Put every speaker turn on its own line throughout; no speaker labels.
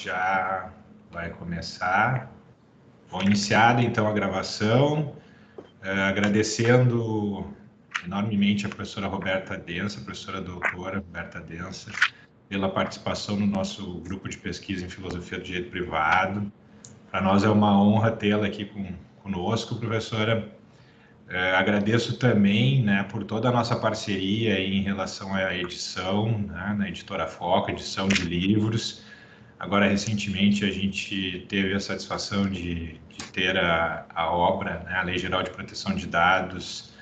já vai começar. Bom, iniciada então a gravação, agradecendo enormemente a professora Roberta Densa, a professora doutora Roberta Densa, pela participação no nosso grupo de pesquisa em Filosofia do Direito Privado. Para nós é uma honra tê-la aqui conosco, professora. Agradeço também, né, por toda a nossa parceria em relação à edição, né, na Editora Foco, edição de livros. Agora, recentemente, a gente teve a satisfação de ter a obra, né, a Lei Geral de Proteção de Dados,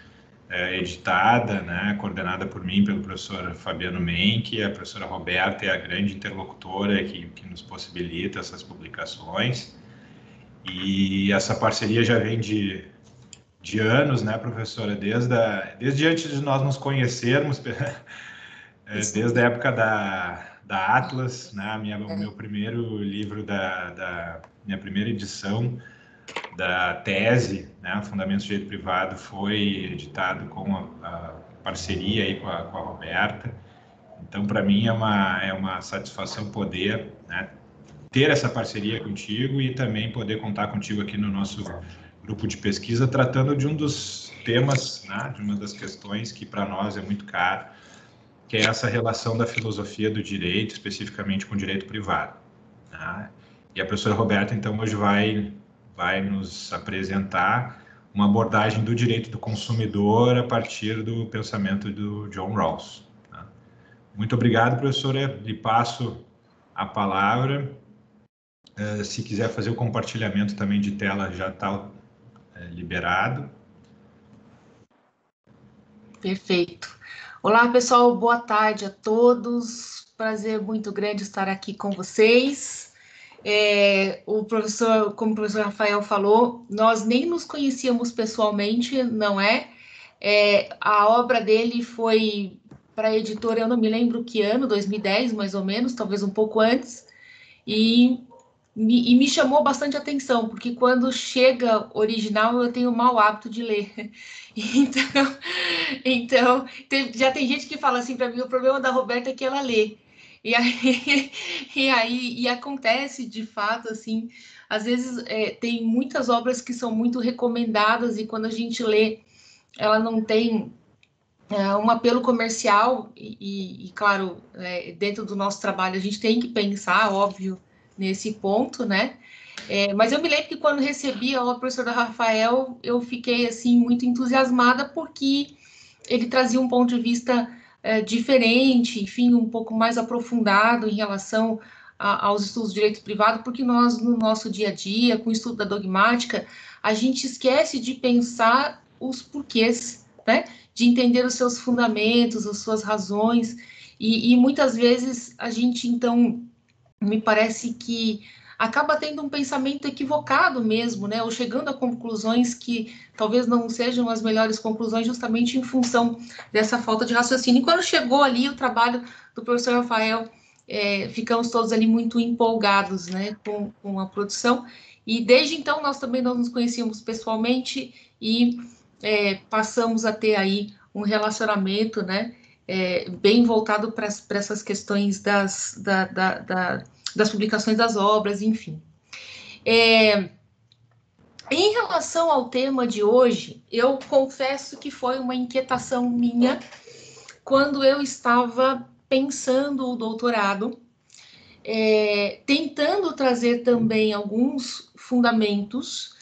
editada, né, coordenada por mim, pelo professor Fabiano Menck. A professora Roberta é a grande interlocutora que nos possibilita essas publicações. E essa parceria já vem de anos, né, professora? Desde antes de nós nos conhecermos, desde a época da Atlas, né? O meu primeiro livro minha primeira edição da tese, né, Fundamentos do Direito Privado, foi editado com a parceria aí com a Roberta. Então, para mim, é uma satisfação poder, né, ter essa parceria contigo e também poder contar contigo aqui no nosso grupo de pesquisa, tratando de um dos temas, né, de uma das questões que para nós é muito caro, que é essa relação da filosofia do direito, especificamente com o direito privado. Né? E a professora Roberta, então, hoje vai nos apresentar uma abordagem do direito do consumidor a partir do pensamento do John Rawls. Tá? Muito obrigado, professora. Lhe passo a palavra. Se quiser fazer o compartilhamento também de tela, já está liberado.
Perfeito. Olá, pessoal, boa tarde a todos. Prazer muito grande estar aqui com vocês. Como o professor Rafael falou, nós nem nos conhecíamos pessoalmente, não é? A obra dele foi para a editora, eu não me lembro que ano, 2010, mais ou menos, talvez um pouco antes, e me chamou bastante atenção, porque quando chega original eu tenho o mau hábito de ler. Então já tem gente que fala assim para mim, o problema da Roberta é que ela lê. E acontece de fato, assim, às vezes tem muitas obras que são muito recomendadas e quando a gente lê, ela não tem um apelo comercial e claro, dentro do nosso trabalho a gente tem que pensar, óbvio, nesse ponto, né? Mas eu me lembro que quando recebi a obra do professor Rafael, eu fiquei, assim, muito entusiasmada porque ele trazia um ponto de vista diferente, enfim, um pouco mais aprofundado em relação aos estudos de direito privado, porque nós, no nosso dia a dia, com o estudo da dogmática, a gente esquece de pensar os porquês, né? De entender os seus fundamentos, as suas razões, e muitas vezes a gente, então, me parece que acaba tendo um pensamento equivocado mesmo, né? Ou chegando a conclusões que talvez não sejam as melhores conclusões, justamente em função dessa falta de raciocínio. E quando chegou ali o trabalho do professor Rafael, ficamos todos ali muito empolgados, né, com a produção. E desde então nós também não nos conhecíamos pessoalmente e passamos a ter aí um relacionamento, né, bem voltado para essas questões das publicações das obras, enfim. Em relação ao tema de hoje, eu confesso que foi uma inquietação minha quando eu estava pensando o doutorado, tentando trazer também alguns fundamentos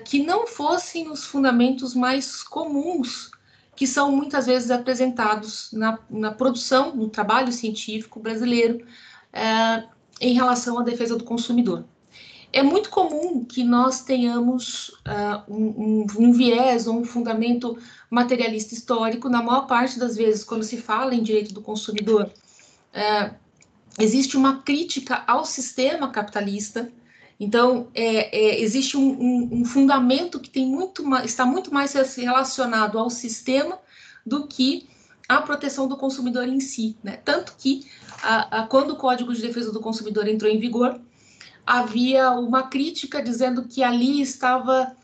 que não fossem os fundamentos mais comuns que são muitas vezes apresentados na produção, no trabalho científico brasileiro, em relação à defesa do consumidor. É muito comum que nós tenhamos um viés ou um fundamento materialista histórico. Na maior parte das vezes, quando se fala em direito do consumidor, existe uma crítica ao sistema capitalista. Então, existe um fundamento que está muito mais relacionado ao sistema do que à proteção do consumidor em si, né? Tanto que, quando o Código de Defesa do Consumidor entrou em vigor, havia uma crítica dizendo que ali estava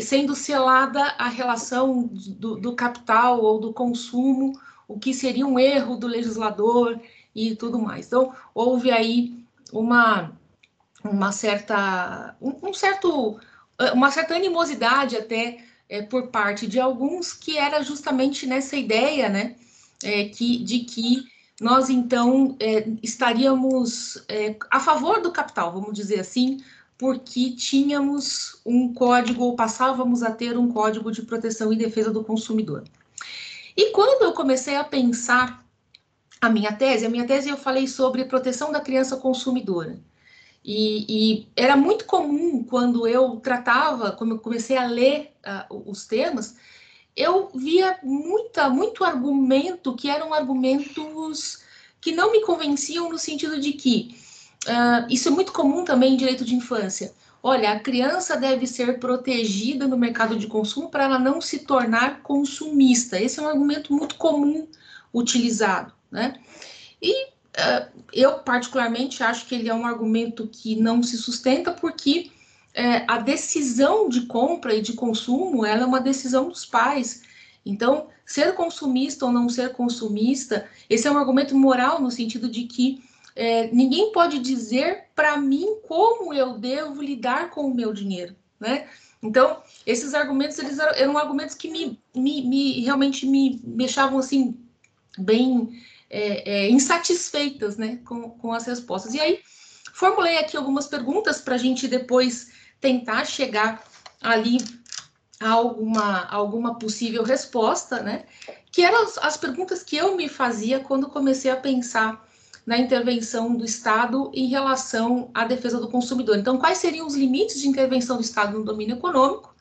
sendo selada a relação do capital ou do consumo, o que seria um erro do legislador e tudo mais. Então, houve aí uma certa animosidade até por parte de alguns, que era justamente nessa ideia, né, de que nós, então, estaríamos a favor do capital, vamos dizer assim, porque tínhamos um código, ou passávamos a ter um código de proteção e defesa do consumidor. E quando eu comecei a pensar a minha tese eu falei sobre proteção da criança consumidora. E era muito comum, quando eu comecei a ler os temas, eu via muito argumento que eram argumentos que não me convenciam, no sentido de que isso é muito comum também em direito de infância. Olha, a criança deve ser protegida no mercado de consumo para ela não se tornar consumista. Esse é um argumento muito comum utilizado, né? E eu, particularmente, acho que ele é um argumento que não se sustenta, porque a decisão de compra e de consumo, ela é uma decisão dos pais. Então, ser consumista ou não ser consumista, esse é um argumento moral, no sentido de que ninguém pode dizer para mim como eu devo lidar com o meu dinheiro, né? Então, esses argumentos, eles eram argumentos que realmente me deixavam, assim, bem insatisfeitas, né, com as respostas. E aí, formulei aqui algumas perguntas para a gente depois tentar chegar ali a alguma possível resposta, né, que eram as perguntas que eu me fazia quando comecei a pensar na intervenção do Estado em relação à defesa do consumidor. Então, quais seriam os limites de intervenção do Estado no domínio econômico?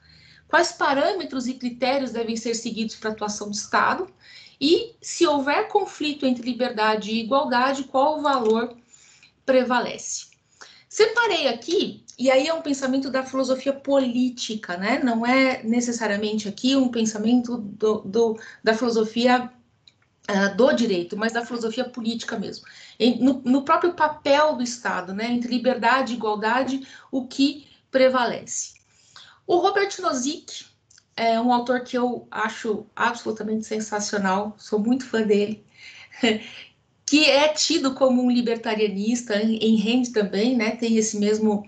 Quais parâmetros e critérios devem ser seguidos para a atuação do Estado? E, se houver conflito entre liberdade e igualdade, qual o valor prevalece? Separei aqui, e aí é um pensamento da filosofia política, né? Não é necessariamente aqui um pensamento da filosofia do direito, mas da filosofia política mesmo. No próprio papel do Estado, né? Entre liberdade e igualdade, o que prevalece? O Robert Nozick é um autor que eu acho absolutamente sensacional, sou muito fã dele, que é tido como um libertarianista, em Rand também, né, tem esse mesmo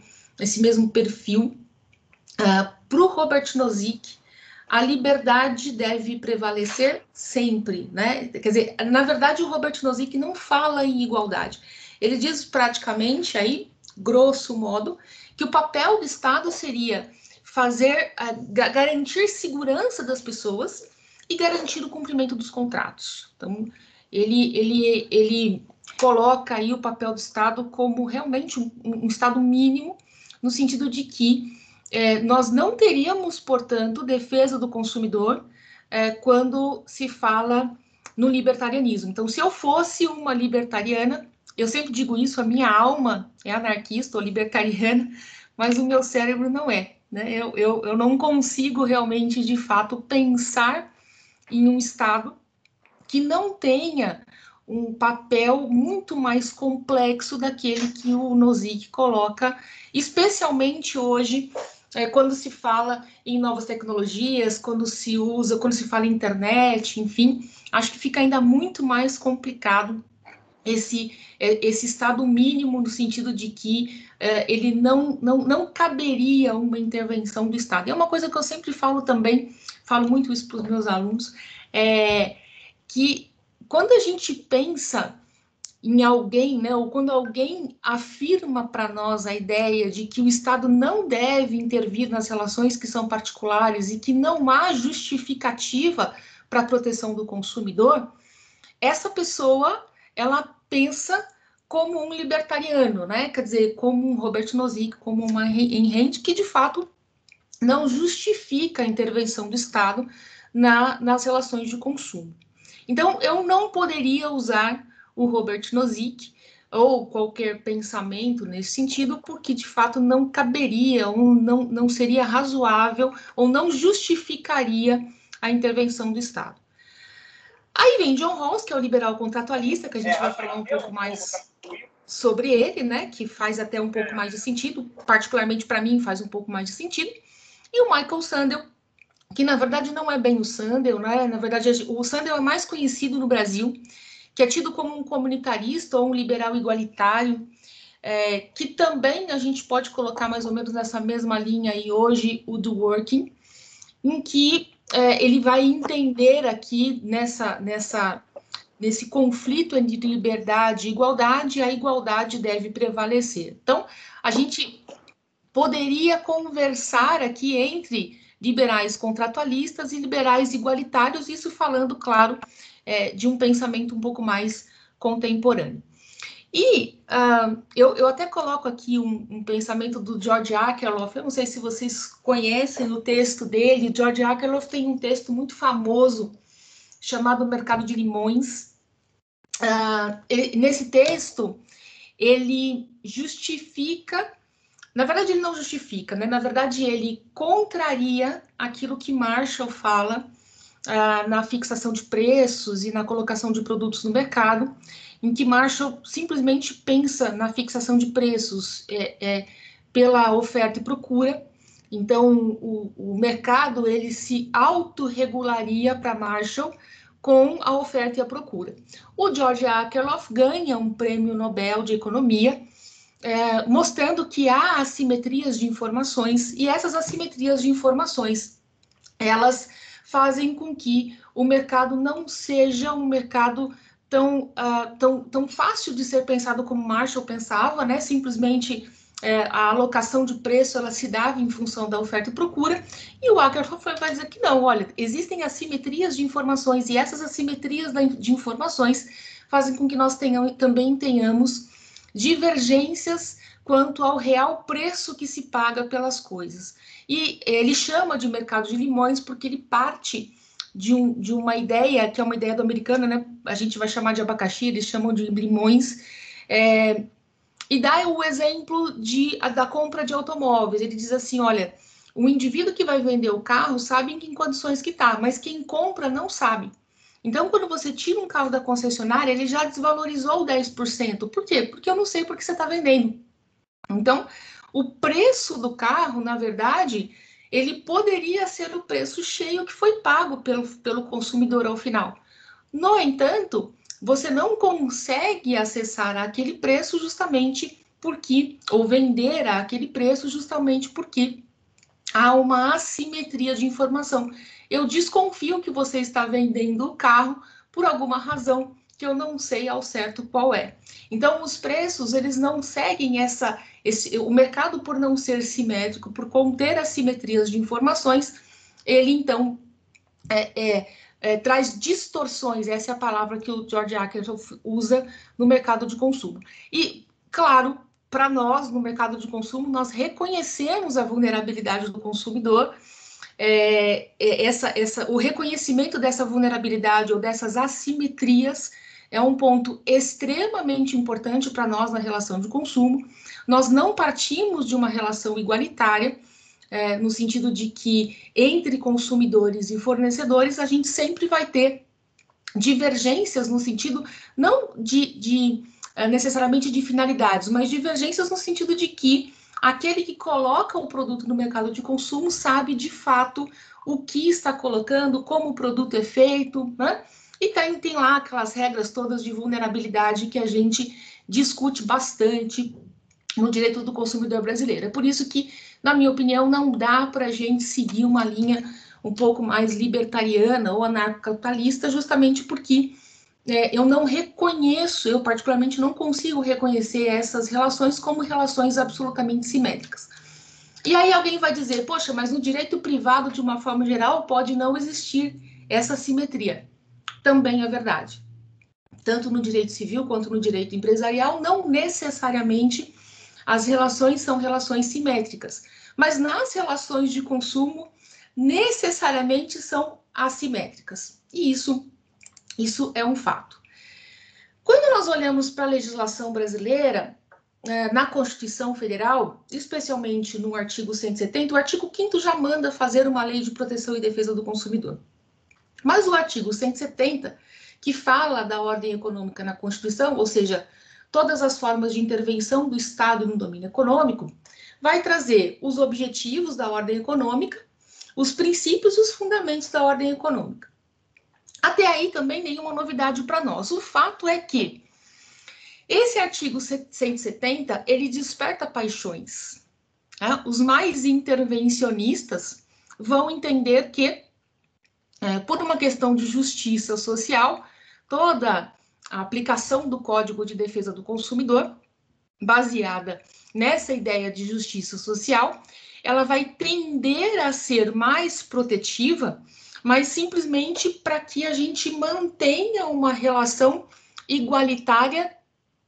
perfil. Para o Robert Nozick, a liberdade deve prevalecer sempre, né? Quer dizer, na verdade, o Robert Nozick não fala em igualdade. Ele diz praticamente, aí, grosso modo, que o papel do Estado seria garantir segurança das pessoas e garantir o cumprimento dos contratos. Então, ele coloca aí o papel do Estado como realmente um Estado mínimo, no sentido de que nós não teríamos, portanto, defesa do consumidor quando se fala no libertarianismo. Então, se eu fosse uma libertariana, eu sempre digo isso, a minha alma é anarquista ou libertariana, mas o meu cérebro não é. Né? Eu não consigo realmente, de fato, pensar em um Estado que não tenha um papel muito mais complexo daquele que o Nozick coloca, especialmente hoje, quando se fala em novas tecnologias, quando se fala em internet, enfim, acho que fica ainda muito mais complicado esse estado mínimo, no sentido de que ele não caberia uma intervenção do Estado. E é uma coisa que eu sempre falo também, falo muito isso para os meus alunos, que quando a gente pensa em alguém, né, ou quando alguém afirma para nós a ideia de que o Estado não deve intervir nas relações que são particulares e que não há justificativa para a proteção do consumidor, essa pessoa, ela pensa como um libertariano, né? Quer dizer, como um Robert Nozick, como uma Ayn Rand, que de fato não justifica a intervenção do Estado nas relações de consumo. Então, eu não poderia usar o Robert Nozick ou qualquer pensamento nesse sentido, porque de fato não caberia, ou não seria razoável, ou não justificaria a intervenção do Estado. Aí vem John Rawls, que é o liberal contratualista, que a gente vai falar um pouco mais sobre ele, né, que faz até um pouco mais de sentido, particularmente para mim faz um pouco mais de sentido, e o Michael Sandel, que na verdade não é bem o Sandel, né, na verdade o Sandel é mais conhecido no Brasil, que é tido como um comunitarista ou um liberal igualitário, que também a gente pode colocar mais ou menos nessa mesma linha aí hoje, o do working, em que ele vai entender aqui nesse conflito entre liberdade e igualdade, a igualdade deve prevalecer. Então, a gente poderia conversar aqui entre liberais contratualistas e liberais igualitários, isso falando, claro, de um pensamento um pouco mais contemporâneo. E eu até coloco aqui um pensamento do George Akerlof, eu não sei se vocês conhecem o texto dele. George Akerlof tem um texto muito famoso chamado Mercado de Limões. Nesse texto, ele justifica, na verdade ele não justifica, né? Na verdade ele contraria aquilo que Marshall fala na fixação de preços e na colocação de produtos no mercado, em que Marshall simplesmente pensa na fixação de preços pela oferta e procura. Então, o mercado ele se autorregularia para Marshall com a oferta e a procura. O George Akerlof ganha um prêmio Nobel de Economia, mostrando que há assimetrias de informações, e essas assimetrias de informações, elas fazem com que o mercado não seja um mercado tão fácil de ser pensado como Marshall pensava, né? Simplesmente a alocação de preço ela se dava em função da oferta e procura, e o Akerlof vai dizer que não, olha, existem assimetrias de informações, e essas assimetrias de informações fazem com que nós também tenhamos divergências quanto ao real preço que se paga pelas coisas. E ele chama de mercado de limões porque ele parte de uma ideia, que é uma ideia do americano, né? A gente vai chamar de abacaxi, eles chamam de limões, e dá o exemplo da compra de automóveis. Ele diz assim, olha, o indivíduo que vai vender o carro sabe em que condições que está, mas quem compra não sabe. Então, quando você tira um carro da concessionária, ele já desvalorizou 10%. Por quê? Porque eu não sei por que você está vendendo. Então, o preço do carro, na verdade, ele poderia ser o preço cheio que foi pago pelo consumidor ao final. No entanto, você não consegue acessar aquele preço justamente porque, ou vender aquele preço justamente porque há uma assimetria de informação. Eu desconfio que você está vendendo o carro por alguma razão que eu não sei ao certo qual é. Então, os preços, eles não seguem o mercado, por não ser simétrico, por conter assimetrias de informações, ele, então, traz distorções, essa é a palavra que o George Akerlof usa no mercado de consumo. E, claro, para nós, no mercado de consumo, nós reconhecemos a vulnerabilidade do consumidor, o reconhecimento dessa vulnerabilidade ou dessas assimetrias é um ponto extremamente importante para nós na relação de consumo. Nós não partimos de uma relação igualitária, no sentido de que entre consumidores e fornecedores a gente sempre vai ter divergências no sentido não necessariamente de finalidades, mas divergências no sentido de que aquele que coloca o produto no mercado de consumo sabe de fato o que está colocando, como o produto é feito, né? E tem lá aquelas regras todas de vulnerabilidade que a gente discute bastante no direito do consumidor brasileiro. É por isso que, na minha opinião, não dá para a gente seguir uma linha um pouco mais libertariana ou anarcocapitalista, justamente porque eu não reconheço, eu particularmente não consigo reconhecer essas relações como relações absolutamente simétricas. E aí alguém vai dizer, poxa, mas no direito privado, de uma forma geral, pode não existir essa simetria. Também é verdade. Tanto no direito civil quanto no direito empresarial, não necessariamente as relações são relações simétricas, mas nas relações de consumo, necessariamente são assimétricas. E isso é um fato. Quando nós olhamos para a legislação brasileira, na Constituição Federal, especialmente no artigo 170, o artigo 5º já manda fazer uma lei de proteção e defesa do consumidor. Mas o artigo 170, que fala da ordem econômica na Constituição, ou seja, todas as formas de intervenção do Estado no domínio econômico, vai trazer os objetivos da ordem econômica, os princípios e os fundamentos da ordem econômica. Até aí também nenhuma novidade para nós. O fato é que Esse artigo 170, ele desperta paixões. Né? Os mais intervencionistas vão entender que, por uma questão de justiça social, toda a aplicação do Código de Defesa do Consumidor, baseada nessa ideia de justiça social, ela vai tender a ser mais protetiva, mas simplesmente para que a gente mantenha uma relação igualitária,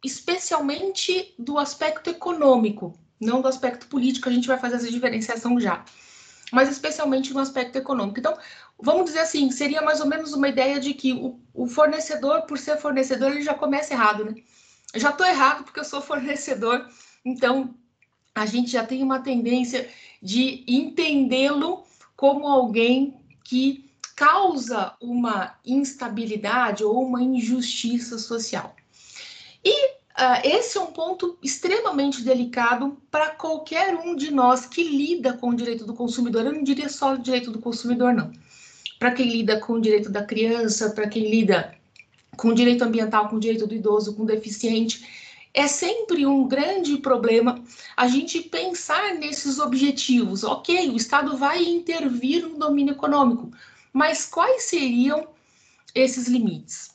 especialmente do aspecto econômico, não do aspecto político, a gente vai fazer essa diferenciação já, mas especialmente no aspecto econômico. Então, vamos dizer assim, seria mais ou menos uma ideia de que o fornecedor, por ser fornecedor, ele já começa errado, né? Eu já estou errado porque eu sou fornecedor, então a gente já tem uma tendência de entendê-lo como alguém que causa uma instabilidade ou uma injustiça social. E esse é um ponto extremamente delicado para qualquer um de nós que lida com o direito do consumidor. Eu não diria só o direito do consumidor, não. Para quem lida com o direito da criança, para quem lida com o direito ambiental, com o direito do idoso, com o deficiente, é sempre um grande problema a gente pensar nesses objetivos. Ok, o Estado vai intervir no domínio econômico, mas quais seriam esses limites?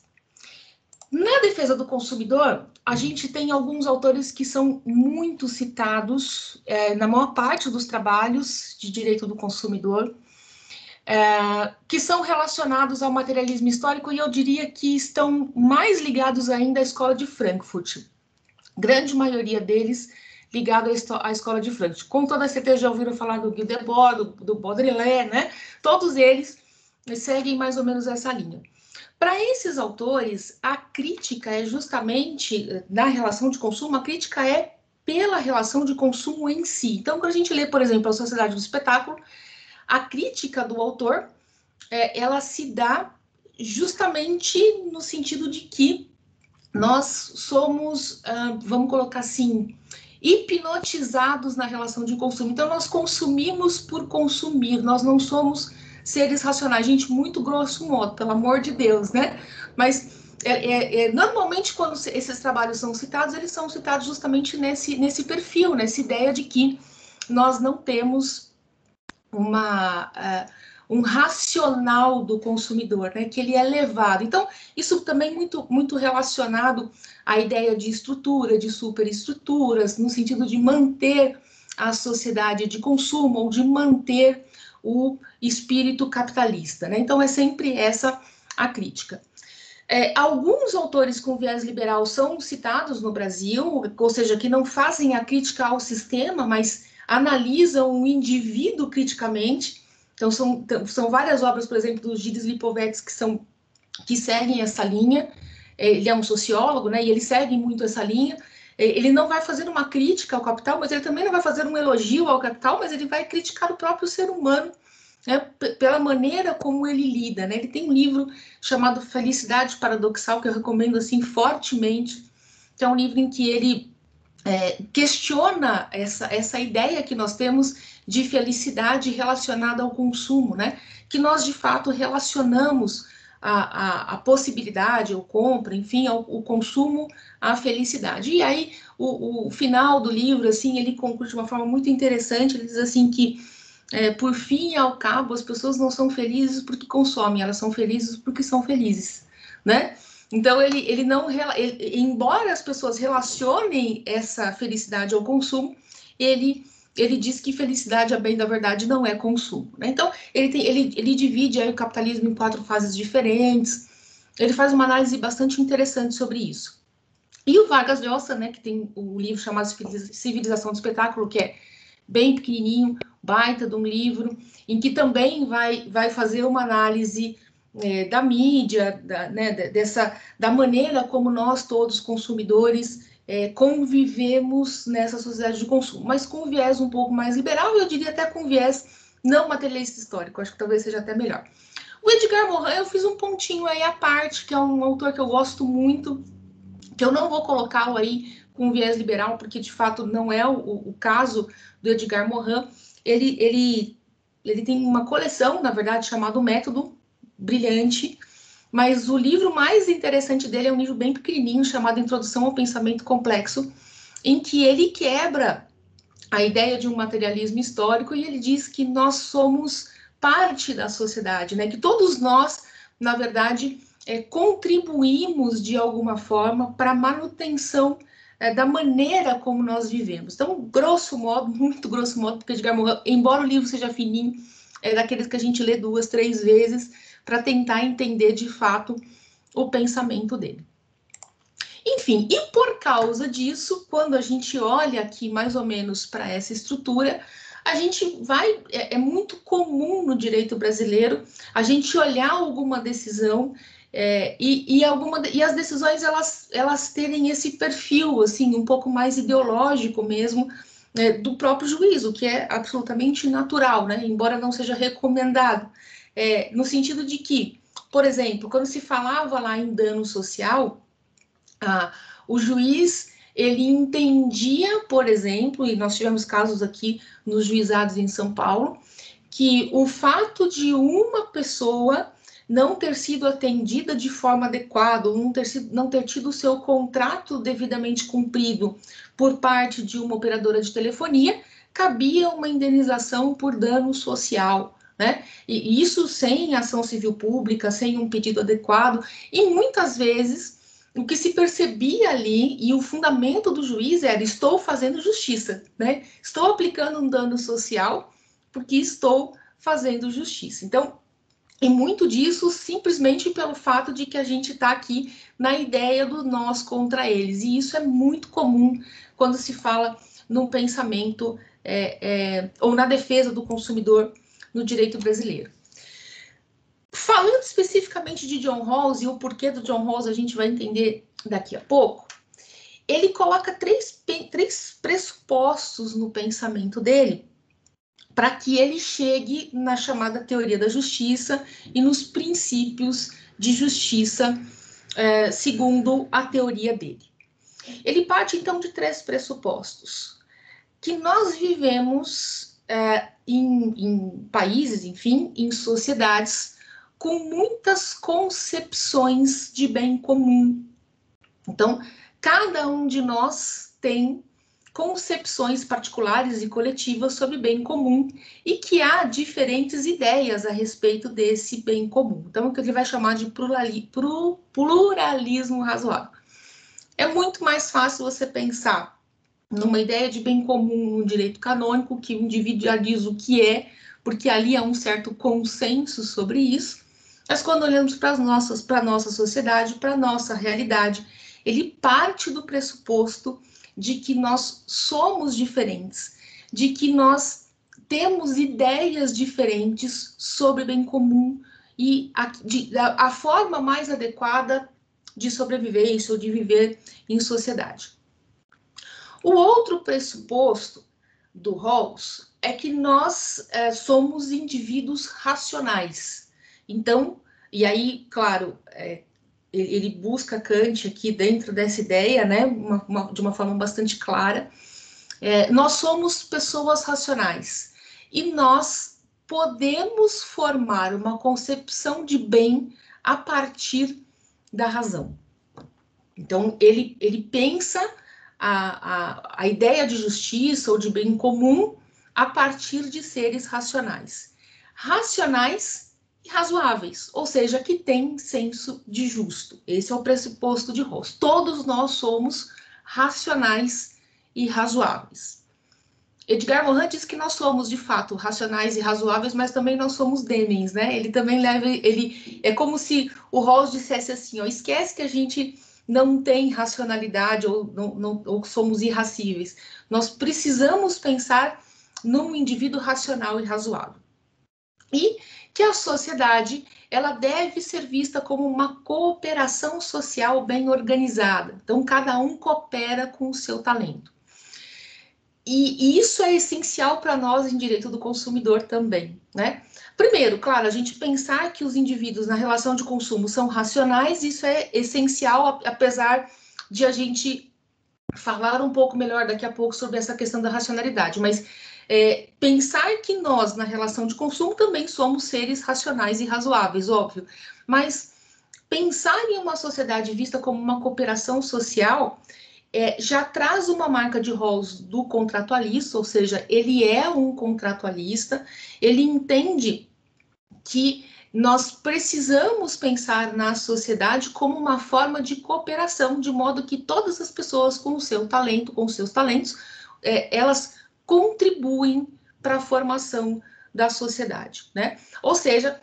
Na defesa do consumidor, a gente tem alguns autores que são muito citados na maior parte dos trabalhos de direito do consumidor, que são relacionados ao materialismo histórico, e eu diria que estão mais ligados ainda à escola de Frankfurt. Grande maioria deles ligado à escola de Frankfurt. Com toda certeza já ouviram falar do Guy Debord, do Baudrillard, né? Todos eles seguem mais ou menos essa linha. Para esses autores, a crítica é justamente, na relação de consumo, a crítica é pela relação de consumo em si. Então, quando a gente lê, por exemplo, A Sociedade do Espetáculo, a crítica do autor, ela se dá justamente no sentido de que nós somos, vamos colocar assim, hipnotizados na relação de consumo. Então, nós consumimos por consumir, nós não somos seres racionais. Gente, muito grosso modo, pelo amor de Deus, né? Mas, normalmente, quando esses trabalhos são citados, eles são citados justamente nesse perfil, nessa ideia de que nós não temos um racional do consumidor, né, que ele é levado. Então, isso também muito relacionado à ideia de estrutura, de superestruturas, no sentido de manter a sociedade de consumo ou de manter o espírito capitalista, né? Então, é sempre essa a crítica. Alguns autores com viés liberal são citados no Brasil, ou seja, que não fazem a crítica ao sistema, mas analisam o indivíduo criticamente. Então, são várias obras, por exemplo, do Gilles Lipovetsky, que seguem essa linha. Ele é um sociólogo, né, e ele segue muito essa linha. Ele não vai fazer uma crítica ao capital, mas ele também não vai fazer um elogio ao capital, mas ele vai criticar o próprio ser humano, né, pela maneira como ele lida, né? Ele tem um livro chamado Felicidade Paradoxal, que eu recomendo assim fortemente, que é um livro em que ele questiona essa ideia que nós temos de felicidade relacionada ao consumo, né? Que nós, de fato, relacionamos a possibilidade, ou compra, enfim, o consumo à felicidade. E aí, o final do livro, assim, ele conclui de uma forma muito interessante, ele diz assim que por fim e ao cabo, as pessoas não são felizes porque consomem, elas são felizes porque são felizes, né? Então, ele não, embora as pessoas relacionem essa felicidade ao consumo, ele diz que felicidade, a bem da verdade, não é consumo, né? Então, ele divide aí o capitalismo em 4 fases diferentes, ele faz uma análise bastante interessante sobre isso. E o Vargas Llosa, né, que tem o livro chamado Civilização do Espetáculo, que é bem pequenininho, baita de um livro, em que também vai fazer uma análise da mídia, da maneira como nós todos consumidores convivemos nessa sociedade de consumo, mas com um viés um pouco mais liberal, eu diria até com viés não materialista histórico, acho que talvez seja até melhor. O Edgar Morin, eu fiz um pontinho aí à parte, que é um autor que eu gosto muito, que eu não vou colocá-lo aí com viés liberal, porque de fato não é o caso do Edgar Morin. Ele tem uma coleção, na verdade, chamada Método, brilhante, mas o livro mais interessante dele é um livro bem pequenininho, chamado Introdução ao Pensamento Complexo, em que ele quebra a ideia de um materialismo histórico e ele diz que nós somos parte da sociedade, né? Que todos nós, na verdade, contribuímos de alguma forma para a manutenção da maneira como nós vivemos. Então, grosso modo, muito grosso modo, porque Edgar Morin, embora o livro seja fininho, é daqueles que a gente lê 2, 3 vezes para tentar entender de fato o pensamento dele. Enfim, e por causa disso, quando a gente olha aqui mais ou menos para essa estrutura, a gente vai, é muito comum no direito brasileiro a gente olhar alguma decisão e as decisões elas terem esse perfil assim um pouco mais ideológico mesmo, do próprio juízo, que é absolutamente natural, né? Embora não seja recomendado, no sentido de que, por exemplo, quando se falava lá em dano social, o juiz ele entendia, por exemplo, e nós tivemos casos aqui nos juizados em São Paulo, que o fato de uma pessoa não ter sido atendida de forma adequada, ou não ter tido o seu contrato devidamente cumprido por parte de uma operadora de telefonia, cabia uma indenização por dano social, né? E isso sem ação civil pública, sem um pedido adequado, e muitas vezes o que se percebia ali, e o fundamento do juiz era: estou fazendo justiça, né? Estou aplicando um dano social porque estou fazendo justiça. Então, e muito disso simplesmente pelo fato de que a gente está aqui na ideia do nós contra eles. E isso é muito comum quando se fala no pensamento ou na defesa do consumidor no direito brasileiro. Falando especificamente de John Rawls, e o porquê do John Rawls a gente vai entender daqui a pouco, ele coloca três pressupostos no pensamento dele para que ele chegue na chamada teoria da justiça e nos princípios de justiça, segundo a teoria dele. Ele parte, então, de 3 pressupostos. Que nós vivemos em países, enfim, em sociedades com muitas concepções de bem comum. Então, cada um de nós tem concepções particulares e coletivas sobre bem comum e que há diferentes ideias a respeito desse bem comum. Então, o que ele vai chamar de pluralismo razoável. É muito mais fácil você pensar numa ideia de bem comum no direito canônico, que individualiza o que é, porque ali há um certo consenso sobre isso. Mas quando olhamos para a nossa sociedade, para a nossa realidade, ele parte do pressuposto de que nós somos diferentes, de que nós temos ideias diferentes sobre bem comum e a forma mais adequada de sobrevivência ou de viver em sociedade. O outro pressuposto do Rawls é que nós somos indivíduos racionais. Então, e aí, claro, ele busca Kant aqui dentro dessa ideia, né, de uma forma bastante clara. Nós somos pessoas racionais e nós podemos formar uma concepção de bem a partir da razão. Então, ele pensa a ideia de justiça ou de bem comum a partir de seres racionais. Racionais e razoáveis, ou seja, que têm senso de justo. Esse é o pressuposto de Rawls. Todos nós somos racionais e razoáveis. Edgar Morin diz que nós somos, de fato, racionais e razoáveis, mas também nós somos dêmens, né? Ele também é como se o Rawls dissesse assim, ó, esquece que a gente não tem racionalidade ou somos irracíveis. Nós precisamos pensar num indivíduo racional e razoável. E que a sociedade ela deve ser vista como uma cooperação social bem organizada. Então, cada um coopera com o seu talento. E isso é essencial para nós em direito do consumidor também, né? Primeiro, claro, a gente pensar que os indivíduos na relação de consumo são racionais, isso é essencial, apesar de a gente falar um pouco melhor daqui a pouco sobre essa questão da racionalidade, mas pensar que nós, na relação de consumo, também somos seres racionais e razoáveis, óbvio, mas pensar em uma sociedade vista como uma cooperação social já traz uma marca de Rawls do contratualista, ou seja, ele é um contratualista, ele entende que nós precisamos pensar na sociedade como uma forma de cooperação, de modo que todas as pessoas com o seu talento, com os seus talentos, elas contribuem para a formação da sociedade, né? Ou seja,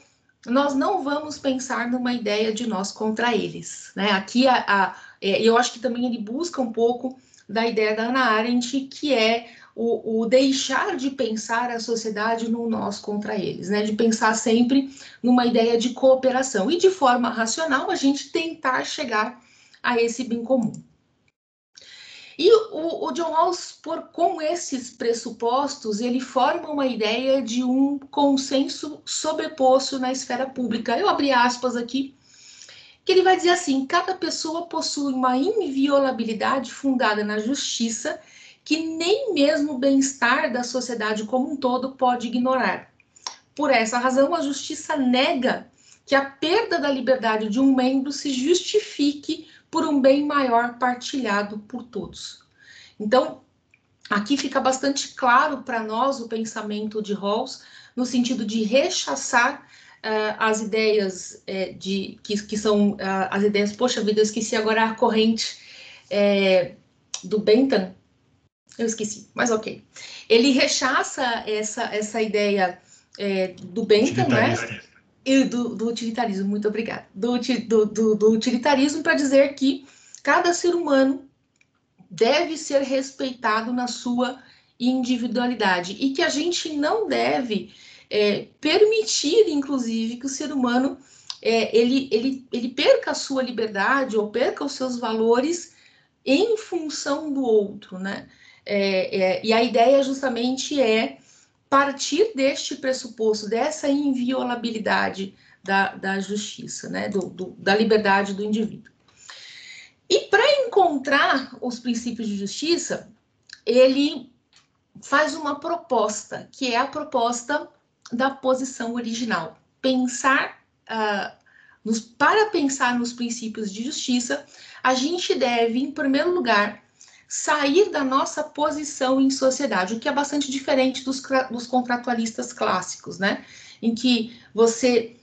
nós não vamos pensar numa ideia de nós contra eles, né? Aqui eu acho que também ele busca um pouco da ideia da Hannah Arendt, que é o deixar de pensar a sociedade no nós contra eles, né? De pensar sempre numa ideia de cooperação e de forma racional a gente tentar chegar a esse bem comum. E o John Rawls, com esses pressupostos, ele forma uma ideia de um consenso sobreposto na esfera pública. Eu abri aspas aqui, que ele vai dizer assim: cada pessoa possui uma inviolabilidade fundada na justiça que nem mesmo o bem-estar da sociedade como um todo pode ignorar. Por essa razão, a justiça nega que a perda da liberdade de um membro se justifique por um bem maior partilhado por todos. Então, aqui fica bastante claro para nós o pensamento de Rawls, no sentido de rechaçar as ideias que são as ideias, poxa vida, eu esqueci agora a corrente do Bentham, eu esqueci, mas ok. Ele rechaça essa ideia do Bentham, né? E do utilitarismo, muito obrigada. Do utilitarismo, para dizer que cada ser humano deve ser respeitado na sua individualidade e que a gente não deve permitir, inclusive, que o ser humano ele perca a sua liberdade ou perca os seus valores em função do outro, né? E a ideia justamente é partir deste pressuposto, dessa inviolabilidade da justiça, né? Da liberdade do indivíduo. E para encontrar os princípios de justiça, ele faz uma proposta, que é a proposta da posição original. Para pensar nos princípios de justiça, a gente deve, em primeiro lugar, sair da nossa posição em sociedade, o que é bastante diferente dos contratualistas clássicos, né? Em que você...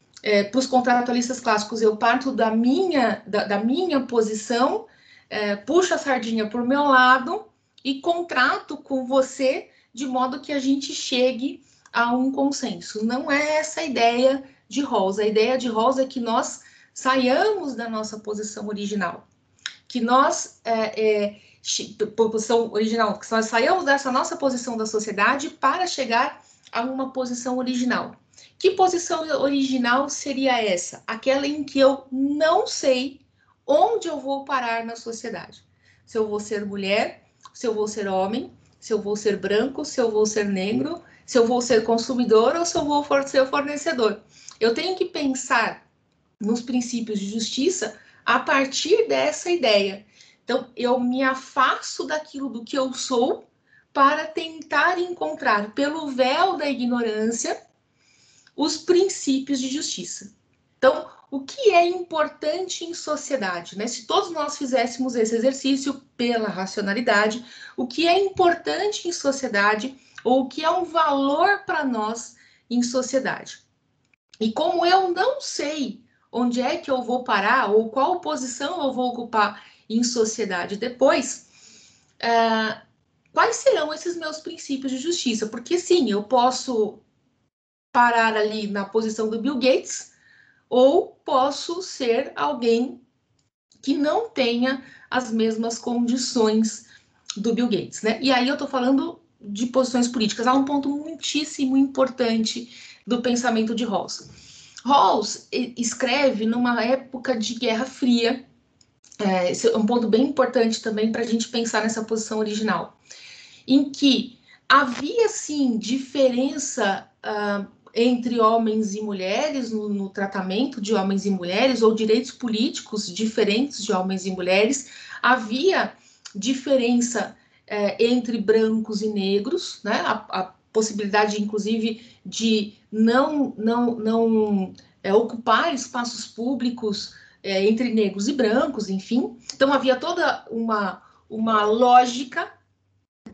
para os contratualistas clássicos, eu parto da minha posição, puxo a sardinha para o meu lado e contrato com você de modo que a gente chegue a um consenso. Não é essa a ideia de Rawls. A ideia de Rawls é que nós saiamos da nossa posição original, que nós saiamos dessa nossa posição da sociedade para chegar a uma posição original. Que posição original seria essa? Aquela em que eu não sei onde eu vou parar na sociedade. Se eu vou ser mulher, se eu vou ser homem, se eu vou ser branco, se eu vou ser negro, se eu vou ser consumidor ou se eu vou ser fornecedor. Eu tenho que pensar nos princípios de justiça a partir dessa ideia. Então, eu me afasto daquilo do que eu sou para tentar encontrar, pelo véu da ignorância, os princípios de justiça. Então, o que é importante em sociedade, né? Se todos nós fizéssemos esse exercício pela racionalidade, o que é importante em sociedade ou o que é um valor para nós em sociedade. E como eu não sei onde é que eu vou parar ou qual posição eu vou ocupar em sociedade depois, quais serão esses meus princípios de justiça? Porque sim, eu posso parar ali na posição do Bill Gates, ou posso ser alguém que não tenha as mesmas condições do Bill Gates, né? E aí eu tô falando de posições políticas. Há um ponto muitíssimo importante do pensamento de Rawls. Rawls escreve numa época de Guerra Fria. Esse é um ponto bem importante também para a gente pensar nessa posição original, em que havia, sim, diferença entre homens e mulheres, no tratamento de homens e mulheres, ou direitos políticos diferentes de homens e mulheres. Havia diferença entre brancos e negros, né? A possibilidade, inclusive, de não ocupar espaços públicos entre negros e brancos, enfim. Então, havia toda uma lógica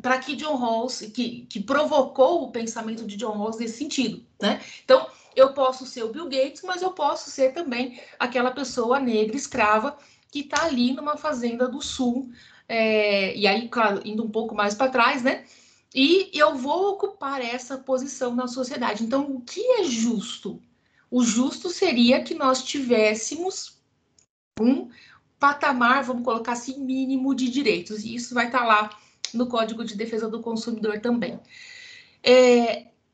para que John Rawls, que provocou o pensamento de John Rawls nesse sentido, né? Então, eu posso ser o Bill Gates, mas eu posso ser também aquela pessoa negra, escrava, que está ali numa fazenda do sul, e aí, claro, indo um pouco mais para trás, né? E eu vou ocupar essa posição na sociedade. Então, o que é justo? O justo seria que nós tivéssemos um patamar, vamos colocar assim, mínimo de direitos. E isso vai estar lá no Código de Defesa do Consumidor também.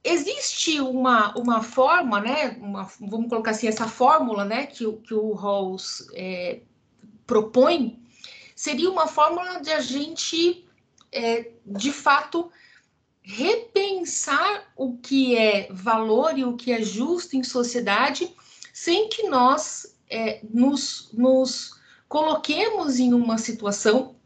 Existe uma forma, né? Vamos colocar assim, essa fórmula, né? Que o Rawls propõe, seria uma fórmula de a gente, de fato, repensar o que é valor e o que é justo em sociedade, sem que nós nos coloquemos em uma situação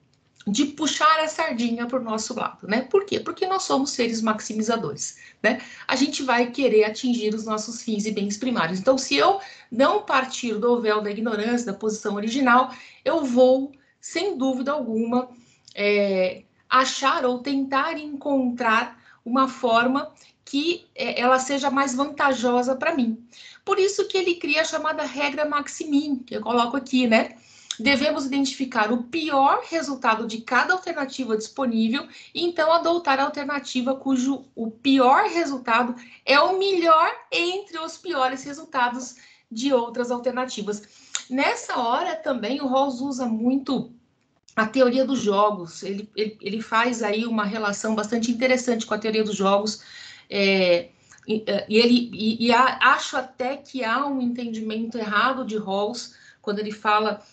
de puxar a sardinha para o nosso lado, né? Por quê? Porque nós somos seres maximizadores, né? A gente vai querer atingir os nossos fins e bens primários. Então, se eu não partir do véu da ignorância, da posição original, eu vou, sem dúvida alguma, achar ou tentar encontrar uma forma que ela seja mais vantajosa para mim. Por isso que ele cria a chamada regra maximin, que eu coloco aqui, né? Devemos identificar o pior resultado de cada alternativa disponível e então adotar a alternativa cujo o pior resultado é o melhor entre os piores resultados de outras alternativas. Nessa hora também o Rawls usa muito a teoria dos jogos. Ele faz aí uma relação bastante interessante com a teoria dos jogos. Acho até que há um entendimento errado de Rawls quando ele fala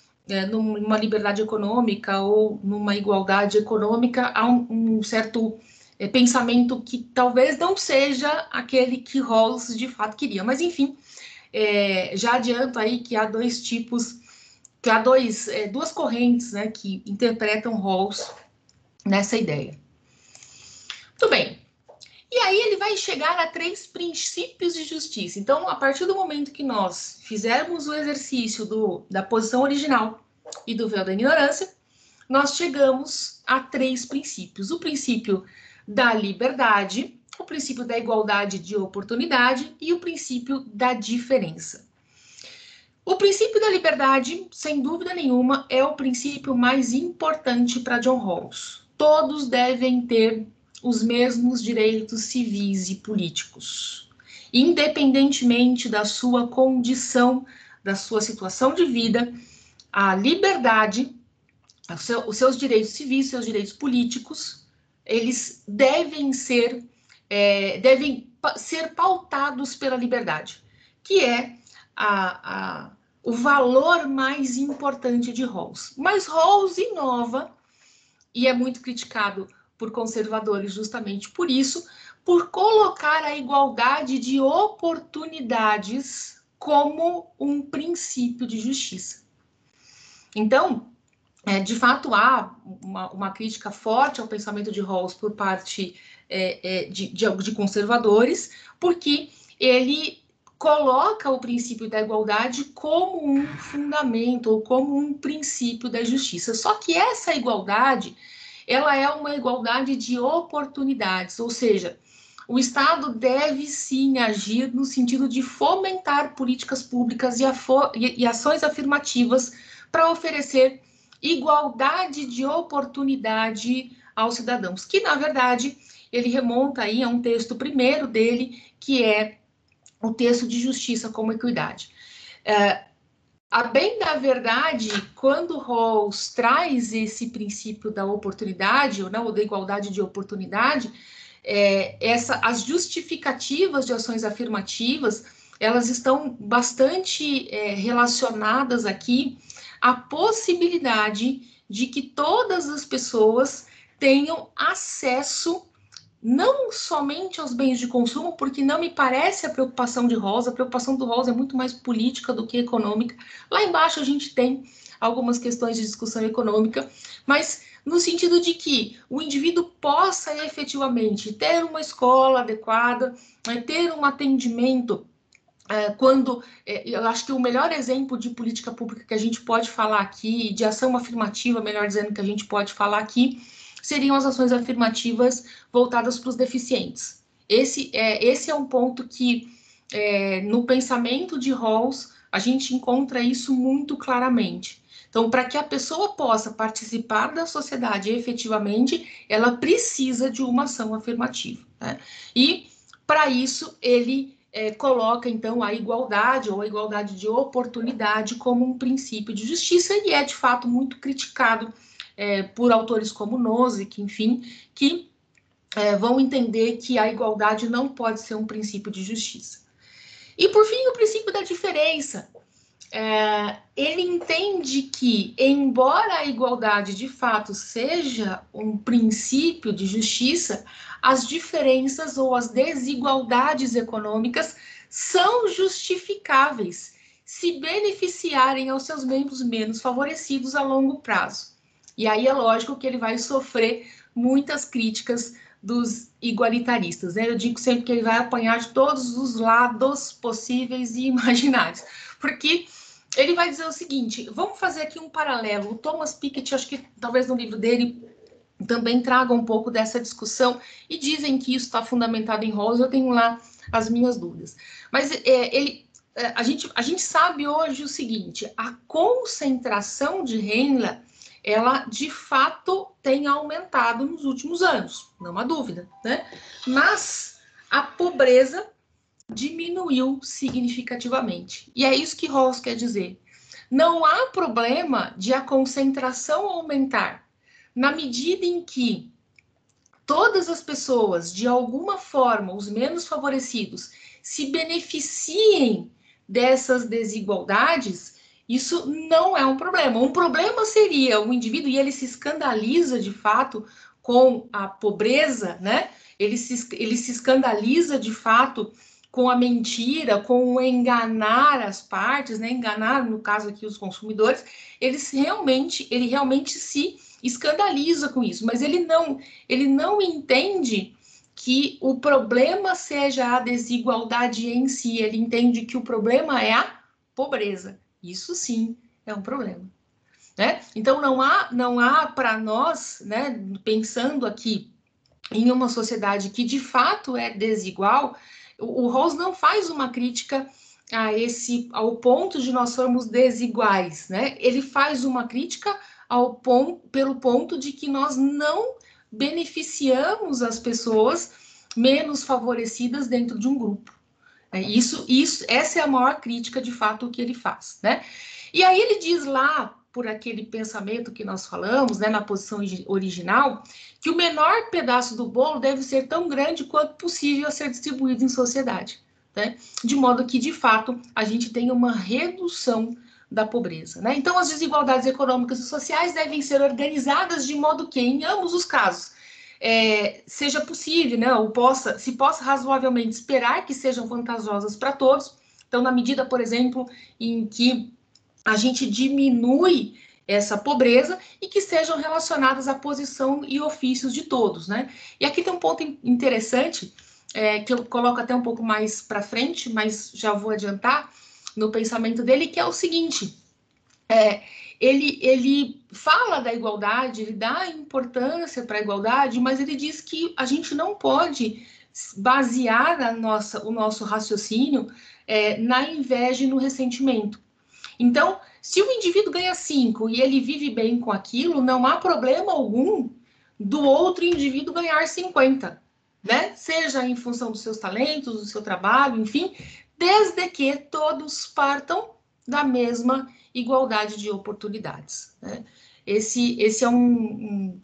numa liberdade econômica ou numa igualdade econômica. Há um certo pensamento que talvez não seja aquele que Rawls de fato queria. Mas, enfim, já adianto aí que há dois tipos, que há duas correntes, né, que interpretam Rawls nessa ideia. Muito bem. E aí ele vai chegar a 3 princípios de justiça. Então, a partir do momento que nós fizermos o exercício da posição original e do véu da ignorância, nós chegamos a 3 princípios. O princípio da liberdade, o princípio da igualdade de oportunidade e o princípio da diferença. O princípio da liberdade, sem dúvida nenhuma, é o princípio mais importante para John Rawls. Todos devem ter os mesmos direitos civis e políticos, independentemente da sua condição, da sua situação de vida. A liberdade, os seus direitos civis, seus direitos políticos, eles devem ser pautados pela liberdade, que é o valor mais importante de Rawls. Mas Rawls inova, e é muito criticado por conservadores justamente por isso, por colocar a igualdade de oportunidades como um princípio de justiça. Então, de fato, há uma crítica forte ao pensamento de Rawls por parte de conservadores, porque ele coloca o princípio da igualdade como um fundamento ou como um princípio da justiça. Só que essa igualdade, ela é uma igualdade de oportunidades, ou seja, o Estado deve sim agir no sentido de fomentar políticas públicas e ações afirmativas para oferecer igualdade de oportunidade aos cidadãos, que na verdade ele remonta aí a um texto primeiro dele, que é o texto de justiça como equidade. A bem da verdade, quando Rawls traz esse princípio da oportunidade, ou da igualdade de oportunidade, as justificativas de ações afirmativas, elas estão bastante relacionadas aqui à possibilidade de que todas as pessoas tenham acesso não somente aos bens de consumo, porque não me parece a preocupação de Rawls. A preocupação do Rawls é muito mais política do que econômica. Lá embaixo a gente tem algumas questões de discussão econômica, mas no sentido de que o indivíduo possa efetivamente ter uma escola adequada, ter um atendimento eu acho que o melhor exemplo de política pública que a gente pode falar aqui, de ação afirmativa, melhor dizendo, que a gente pode falar aqui, seriam as ações afirmativas voltadas para os deficientes. Esse é um ponto que, no pensamento de Rawls, a gente encontra isso muito claramente. Então, para que a pessoa possa participar da sociedade efetivamente, ela precisa de uma ação afirmativa, né? E, para isso, ele coloca, então, a igualdade ou a igualdade de oportunidade como um princípio de justiça e é, de fato, muito criticado por autores como Nozick, enfim, que vão entender que a igualdade não pode ser um princípio de justiça. E, por fim, o princípio da diferença. Ele entende que, embora a igualdade de fato seja um princípio de justiça, as diferenças ou as desigualdades econômicas são justificáveis se beneficiarem aos seus membros menos favorecidos a longo prazo. E aí é lógico que ele vai sofrer muitas críticas dos igualitaristas, né? Eu digo sempre que ele vai apanhar de todos os lados possíveis e imaginários, porque ele vai dizer o seguinte, vamos fazer aqui um paralelo. O Thomas Piketty, acho que talvez no livro dele também traga um pouco dessa discussão, e dizem que isso está fundamentado em Rawls, eu tenho lá as minhas dúvidas. Mas a gente sabe hoje o seguinte, a concentração de renda, ela de fato tem aumentado nos últimos anos, não há dúvida, né? Mas a pobreza diminuiu significativamente. E é isso que Rawls quer dizer. Não há problema de a concentração aumentar, na medida em que todas as pessoas, de alguma forma, os menos favorecidos, se beneficiem dessas desigualdades. Isso não é um problema. Um problema seria o indivíduo, e ele se escandaliza de fato com a pobreza, né? Ele se escandaliza de fato com a mentira, com o enganar as partes, né? Enganar, no caso aqui, os consumidores. Ele realmente se escandaliza com isso, mas ele não entende que o problema seja a desigualdade em si, ele entende que o problema é a pobreza. Isso sim é um problema, né? Então não há para nós, né, pensando aqui em uma sociedade que de fato é desigual, o Rawls não faz uma crítica ao ponto de nós sermos desiguais, né? Ele faz uma crítica pelo ponto de que nós não beneficiamos as pessoas menos favorecidas dentro de um grupo. Essa é a maior crítica, de fato, que ele faz, né? E aí ele diz lá, por aquele pensamento que nós falamos, né, na posição original, que o menor pedaço do bolo deve ser tão grande quanto possível a ser distribuído em sociedade, né? De modo que, de fato, a gente tenha uma redução da pobreza, né? Então, as desigualdades econômicas e sociais devem ser organizadas de modo que, em ambos os casos, seja possível, né, se possa razoavelmente esperar que sejam vantajosas para todos. Então, na medida, por exemplo, em que a gente diminui essa pobreza e que sejam relacionadas à posição e ofícios de todos, né? E aqui tem um ponto interessante, que eu coloco até um pouco mais para frente, mas já vou adiantar no pensamento dele, que é o seguinte, ele fala da igualdade, ele dá importância para a igualdade, mas ele diz que a gente não pode basear o nosso raciocínio na inveja e no ressentimento. Então, se o indivíduo ganha 5 e ele vive bem com aquilo, não há problema algum do outro indivíduo ganhar 50, né? Seja em função dos seus talentos, do seu trabalho, enfim, desde que todos partam da mesma igualdade de oportunidades, né? Esse é um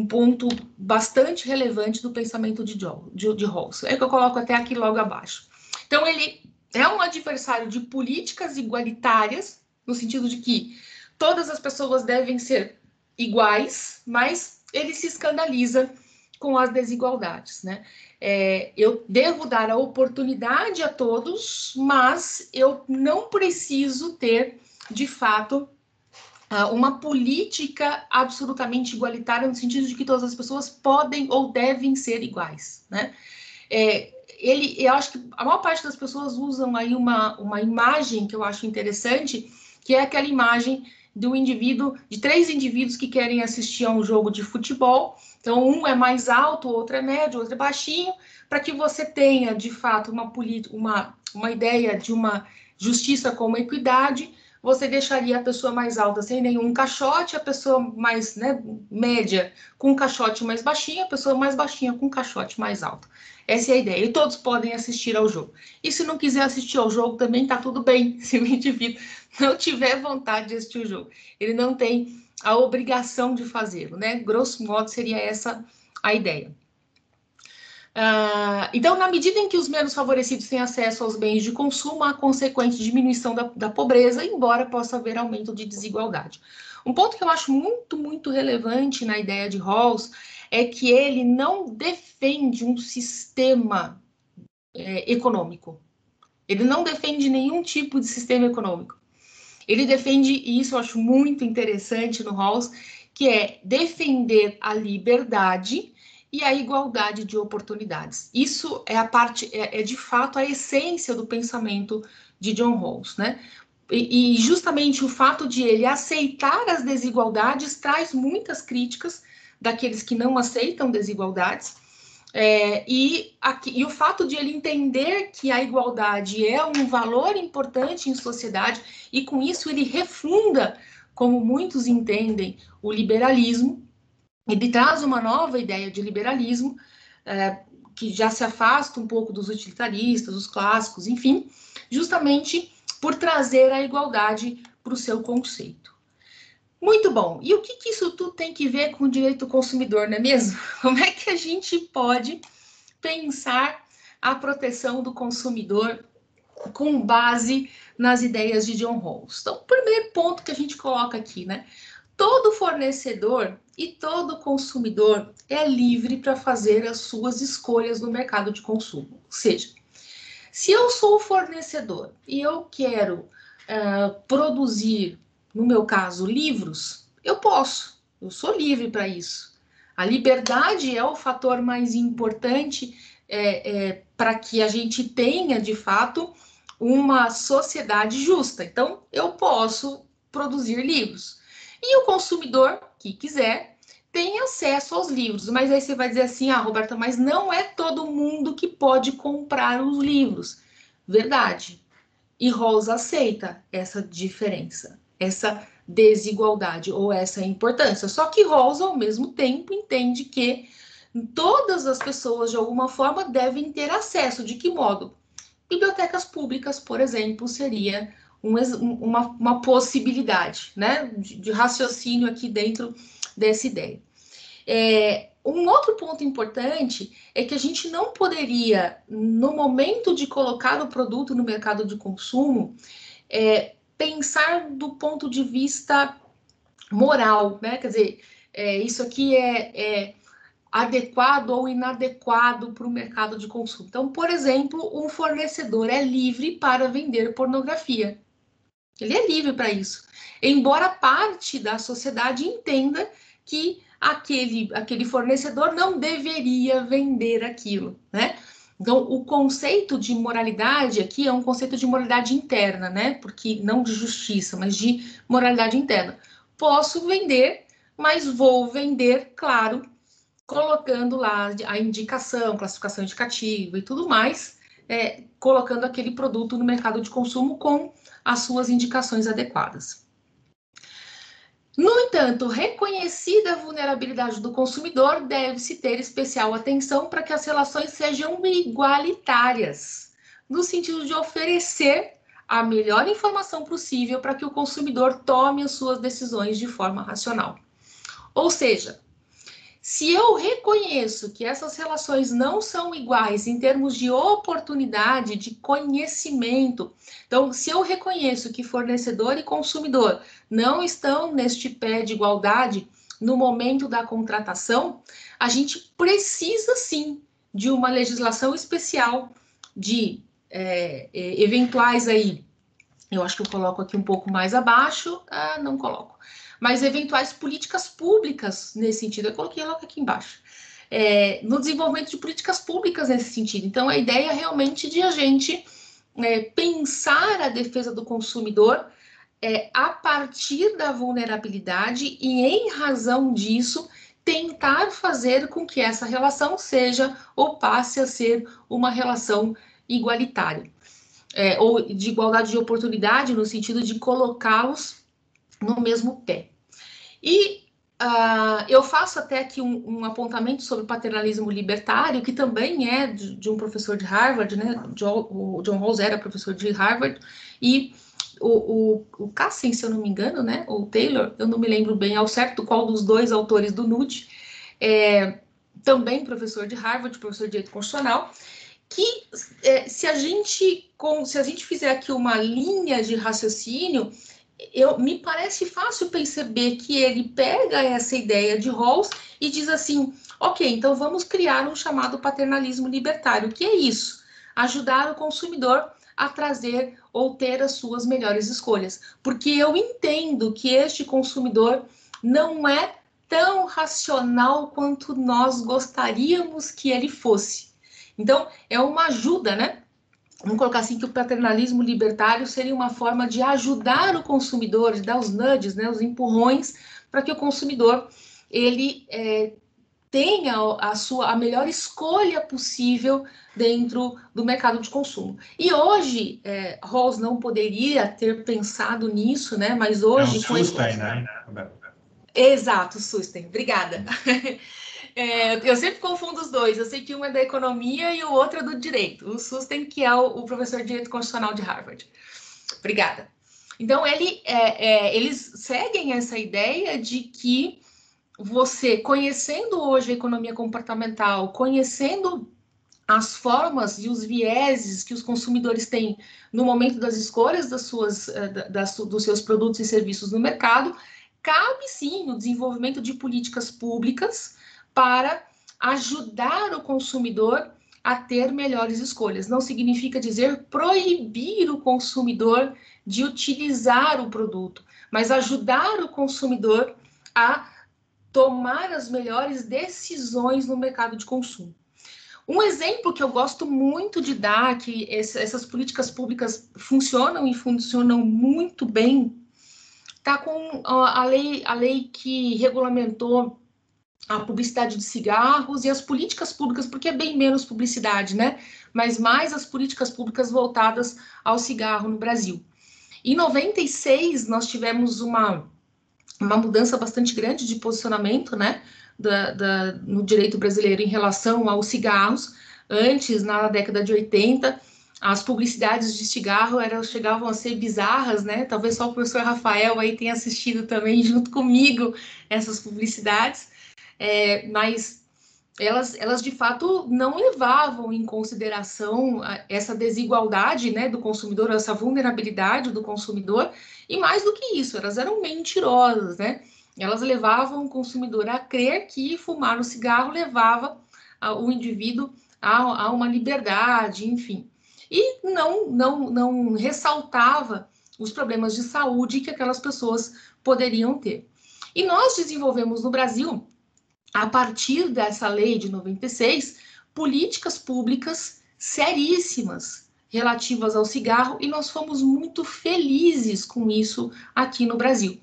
ponto bastante relevante do pensamento de Rawls. É que eu coloco até aqui logo abaixo. Então, ele é um adversário de políticas igualitárias, no sentido de que todas as pessoas devem ser iguais, mas ele se escandaliza com as desigualdades, né? Eu devo dar a oportunidade a todos, mas eu não preciso ter, de fato, uma política absolutamente igualitária, no sentido de que todas as pessoas podem ou devem ser iguais, né? eu acho que a maior parte das pessoas usam aí uma imagem que eu acho interessante, que é aquela imagem de 3 indivíduos que querem assistir a um jogo de futebol. Então, um é mais alto, o outro é médio, o outro é baixinho, para que você tenha, de fato, uma ideia de uma justiça como equidade. Você deixaria a pessoa mais alta sem nenhum caixote, a pessoa mais, né, média com um caixote mais baixinho, a pessoa mais baixinha com um caixote mais alto. Essa é a ideia. E todos podem assistir ao jogo. E se não quiser assistir ao jogo, também está tudo bem. Se o indivíduo não tiver vontade de assistir o jogo, ele não tem a obrigação de fazê-lo, né? Grosso modo, seria essa a ideia. Então, na medida em que os menos favorecidos têm acesso aos bens de consumo, há consequente diminuição da pobreza, embora possa haver aumento de desigualdade. Um ponto que eu acho muito, muito relevante na ideia de Rawls é que ele não defende um sistema econômico. Ele não defende nenhum tipo de sistema econômico. Ele defende, e isso eu acho muito interessante no Rawls, que é defender a liberdade e a igualdade de oportunidades. Isso é de fato a essência do pensamento de John Rawls, né? E justamente o fato de ele aceitar as desigualdades traz muitas críticas daqueles que não aceitam desigualdades, e o fato de ele entender que a igualdade é um valor importante em sociedade, e com isso ele refunda, como muitos entendem, o liberalismo. Ele traz uma nova ideia de liberalismo, que já se afasta um pouco dos utilitaristas, dos clássicos, enfim, justamente por trazer a igualdade para o seu conceito. Muito bom. E o que isso tudo tem que ver com o direito do consumidor, não é mesmo? Como é que a gente pode pensar a proteção do consumidor com base nas ideias de John Rawls? Então, o primeiro ponto que a gente coloca aqui, né? Todo fornecedor e todo consumidor é livre para fazer as suas escolhas no mercado de consumo. Ou seja, se eu sou fornecedor e eu quero produzir, no meu caso, livros, eu posso. Eu sou livre para isso. A liberdade é o fator mais importante para que a gente tenha, de fato, uma sociedade justa. Então, eu posso produzir livros. E o consumidor que quiser tem acesso aos livros. Mas aí você vai dizer assim, Roberta, mas não é todo mundo que pode comprar os livros. Verdade. E Rawls aceita essa diferença, essa desigualdade ou essa importância. Só que Rawls, ao mesmo tempo, entende que todas as pessoas, de alguma forma, devem ter acesso. De que modo? Bibliotecas públicas, por exemplo, seria uma possibilidade, né, de raciocínio aqui dentro dessa ideia. Um outro ponto importante é que a gente não poderia, no momento de colocar o produto no mercado de consumo, pensar do ponto de vista moral, né? Quer dizer, isso aqui é adequado ou inadequado para o mercado de consumo. Então, por exemplo, um fornecedor é livre para vender pornografia. Ele é livre para isso. Embora parte da sociedade entenda que aquele fornecedor não deveria vender aquilo, né? Então, o conceito de moralidade aqui é um conceito de moralidade interna, né? Porque não de justiça, mas de moralidade interna. Posso vender, mas vou vender, claro, colocando lá a indicação, classificação indicativa e tudo mais, colocando aquele produto no mercado de consumo com as suas indicações adequadas. No entanto, reconhecida a vulnerabilidade do consumidor, deve-se ter especial atenção para que as relações sejam igualitárias, no sentido de oferecer a melhor informação possível para que o consumidor tome as suas decisões de forma racional. Ou seja, se eu reconheço que essas relações não são iguais em termos de oportunidade, de conhecimento, então, se eu reconheço que fornecedor e consumidor não estão neste pé de igualdade no momento da contratação, a gente precisa sim de uma legislação especial de eventuais aí, eu acho que eu coloco aqui um pouco mais abaixo, não coloco, mas eventuais políticas públicas nesse sentido, eu coloquei logo aqui embaixo, no desenvolvimento de políticas públicas nesse sentido. Então, a ideia realmente de a gente pensar a defesa do consumidor a partir da vulnerabilidade e, em razão disso, tentar fazer com que essa relação seja ou passe a ser uma relação igualitária, ou de igualdade de oportunidade, no sentido de colocá-los no mesmo pé. E eu faço até aqui um apontamento sobre o paternalismo libertário, que também é de um professor de Harvard, né? O John Rawls era professor de Harvard, e o Cassin, se eu não me engano, né? Ou Taylor, eu não me lembro bem ao certo qual dos dois autores do Nude, também professor de Harvard, professor de direito constitucional, que se a gente fizer aqui uma linha de raciocínio, me parece fácil perceber que ele pega essa ideia de Rawls e diz assim, ok, então vamos criar um chamado paternalismo libertário. O que é isso? Ajudar o consumidor a trazer ou ter as suas melhores escolhas. Porque eu entendo que este consumidor não é tão racional quanto nós gostaríamos que ele fosse. Então, é uma ajuda, né? Vamos colocar assim que o paternalismo libertário seria uma forma de ajudar o consumidor, de dar os nudges, né, os empurrões, para que o consumidor ele tenha a melhor escolha possível dentro do mercado de consumo. E hoje, Rawls não poderia ter pensado nisso, né? Mas hoje...
É um Sustein, né?
Exato, Sustein. Obrigada. Eu sempre confundo os dois. Eu sei que um é da economia e o outro é do direito. O Sustein, que é o professor de direito constitucional de Harvard. Obrigada. Então, eles seguem essa ideia de que você, conhecendo hoje a economia comportamental, conhecendo as formas e os vieses que os consumidores têm no momento das escolhas dos seus produtos e serviços no mercado, cabe sim o desenvolvimento de políticas públicas para ajudar o consumidor a ter melhores escolhas. Não significa dizer proibir o consumidor de utilizar o produto, mas ajudar o consumidor a tomar as melhores decisões no mercado de consumo. Um exemplo que eu gosto muito de dar, que essas políticas públicas funcionam e funcionam muito bem, está com a lei que regulamentou a publicidade de cigarros e as políticas públicas, porque é bem menos publicidade, né? Mas mais as políticas públicas voltadas ao cigarro no Brasil. Em 96, nós tivemos uma mudança bastante grande de posicionamento, né, no direito brasileiro em relação aos cigarros. Antes, na década de 80, as publicidades de cigarro chegavam a ser bizarras, né? Talvez só o professor Rafael aí tenha assistido também junto comigo essas publicidades, mas elas de fato não levavam em consideração essa desigualdade, né, do consumidor, essa vulnerabilidade do consumidor, e mais do que isso, elas eram mentirosas, né? Elas levavam o consumidor a crer que fumar o cigarro levava o indivíduo a uma liberdade, enfim. E não ressaltava os problemas de saúde que aquelas pessoas poderiam ter. E nós desenvolvemos no Brasil, a partir dessa lei de 96, políticas públicas seríssimas relativas ao cigarro, e nós fomos muito felizes com isso aqui no Brasil.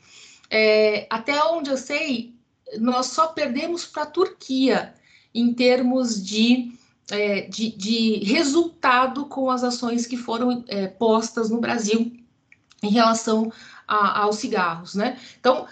Até onde eu sei, nós só perdemos para a Turquia em termos de resultado com as ações que foram postas no Brasil em relação aos cigarros, né? Então,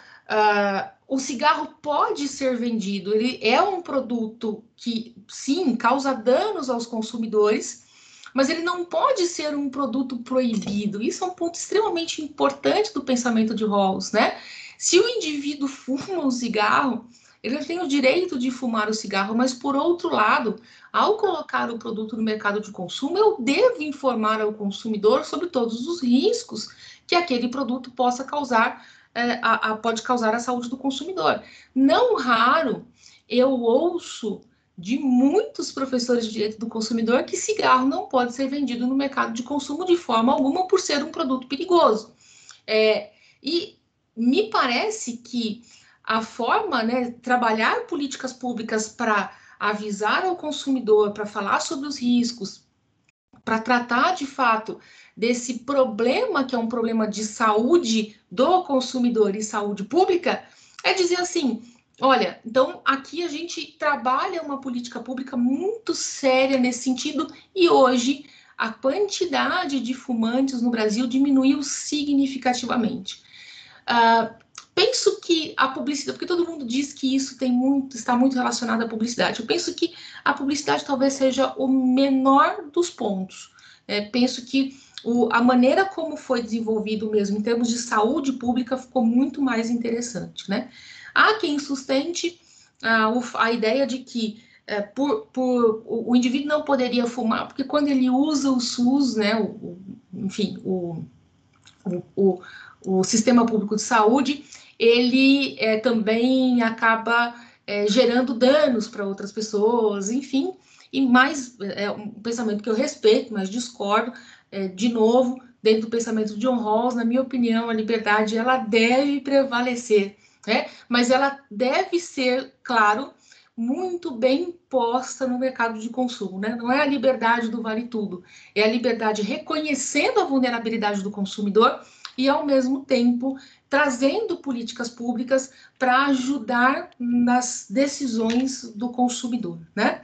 o cigarro pode ser vendido, ele é um produto que, sim, causa danos aos consumidores, mas ele não pode ser um produto proibido. Isso é um ponto extremamente importante do pensamento de Rawls, né? Se o indivíduo fuma um cigarro, ele tem o direito de fumar o cigarro, mas, por outro lado, ao colocar o produto no mercado de consumo, eu devo informar ao consumidor sobre todos os riscos que aquele produto possa causar, pode causar à saúde do consumidor. Não raro, eu ouço de muitos professores de direito do consumidor que cigarro não pode ser vendido no mercado de consumo de forma alguma por ser um produto perigoso. E me parece que a forma, né, trabalhar políticas públicas para avisar ao consumidor, para falar sobre os riscos, para tratar de fato desse problema, que é um problema de saúde do consumidor e saúde pública, é dizer assim, olha, então aqui a gente trabalha uma política pública muito séria nesse sentido, e hoje a quantidade de fumantes no Brasil diminuiu significativamente. Penso que a publicidade, porque todo mundo diz que isso está muito relacionado à publicidade. Eu penso que a publicidade talvez seja o menor dos pontos. Penso que a maneira como foi desenvolvido mesmo, em termos de saúde pública, ficou muito mais interessante, né? Há quem sustente a ideia de que o indivíduo não poderia fumar, porque quando ele usa o SUS, né, enfim, o sistema público de saúde, ele também acaba gerando danos para outras pessoas, enfim, e mais um pensamento que eu respeito, mas discordo, de novo, dentro do pensamento de John Rawls, na minha opinião, a liberdade ela deve prevalecer, né? Mas ela deve ser, claro, muito bem posta no mercado de consumo, né? Não é a liberdade do vale tudo, é a liberdade reconhecendo a vulnerabilidade do consumidor e, ao mesmo tempo, trazendo políticas públicas para ajudar nas decisões do consumidor, né?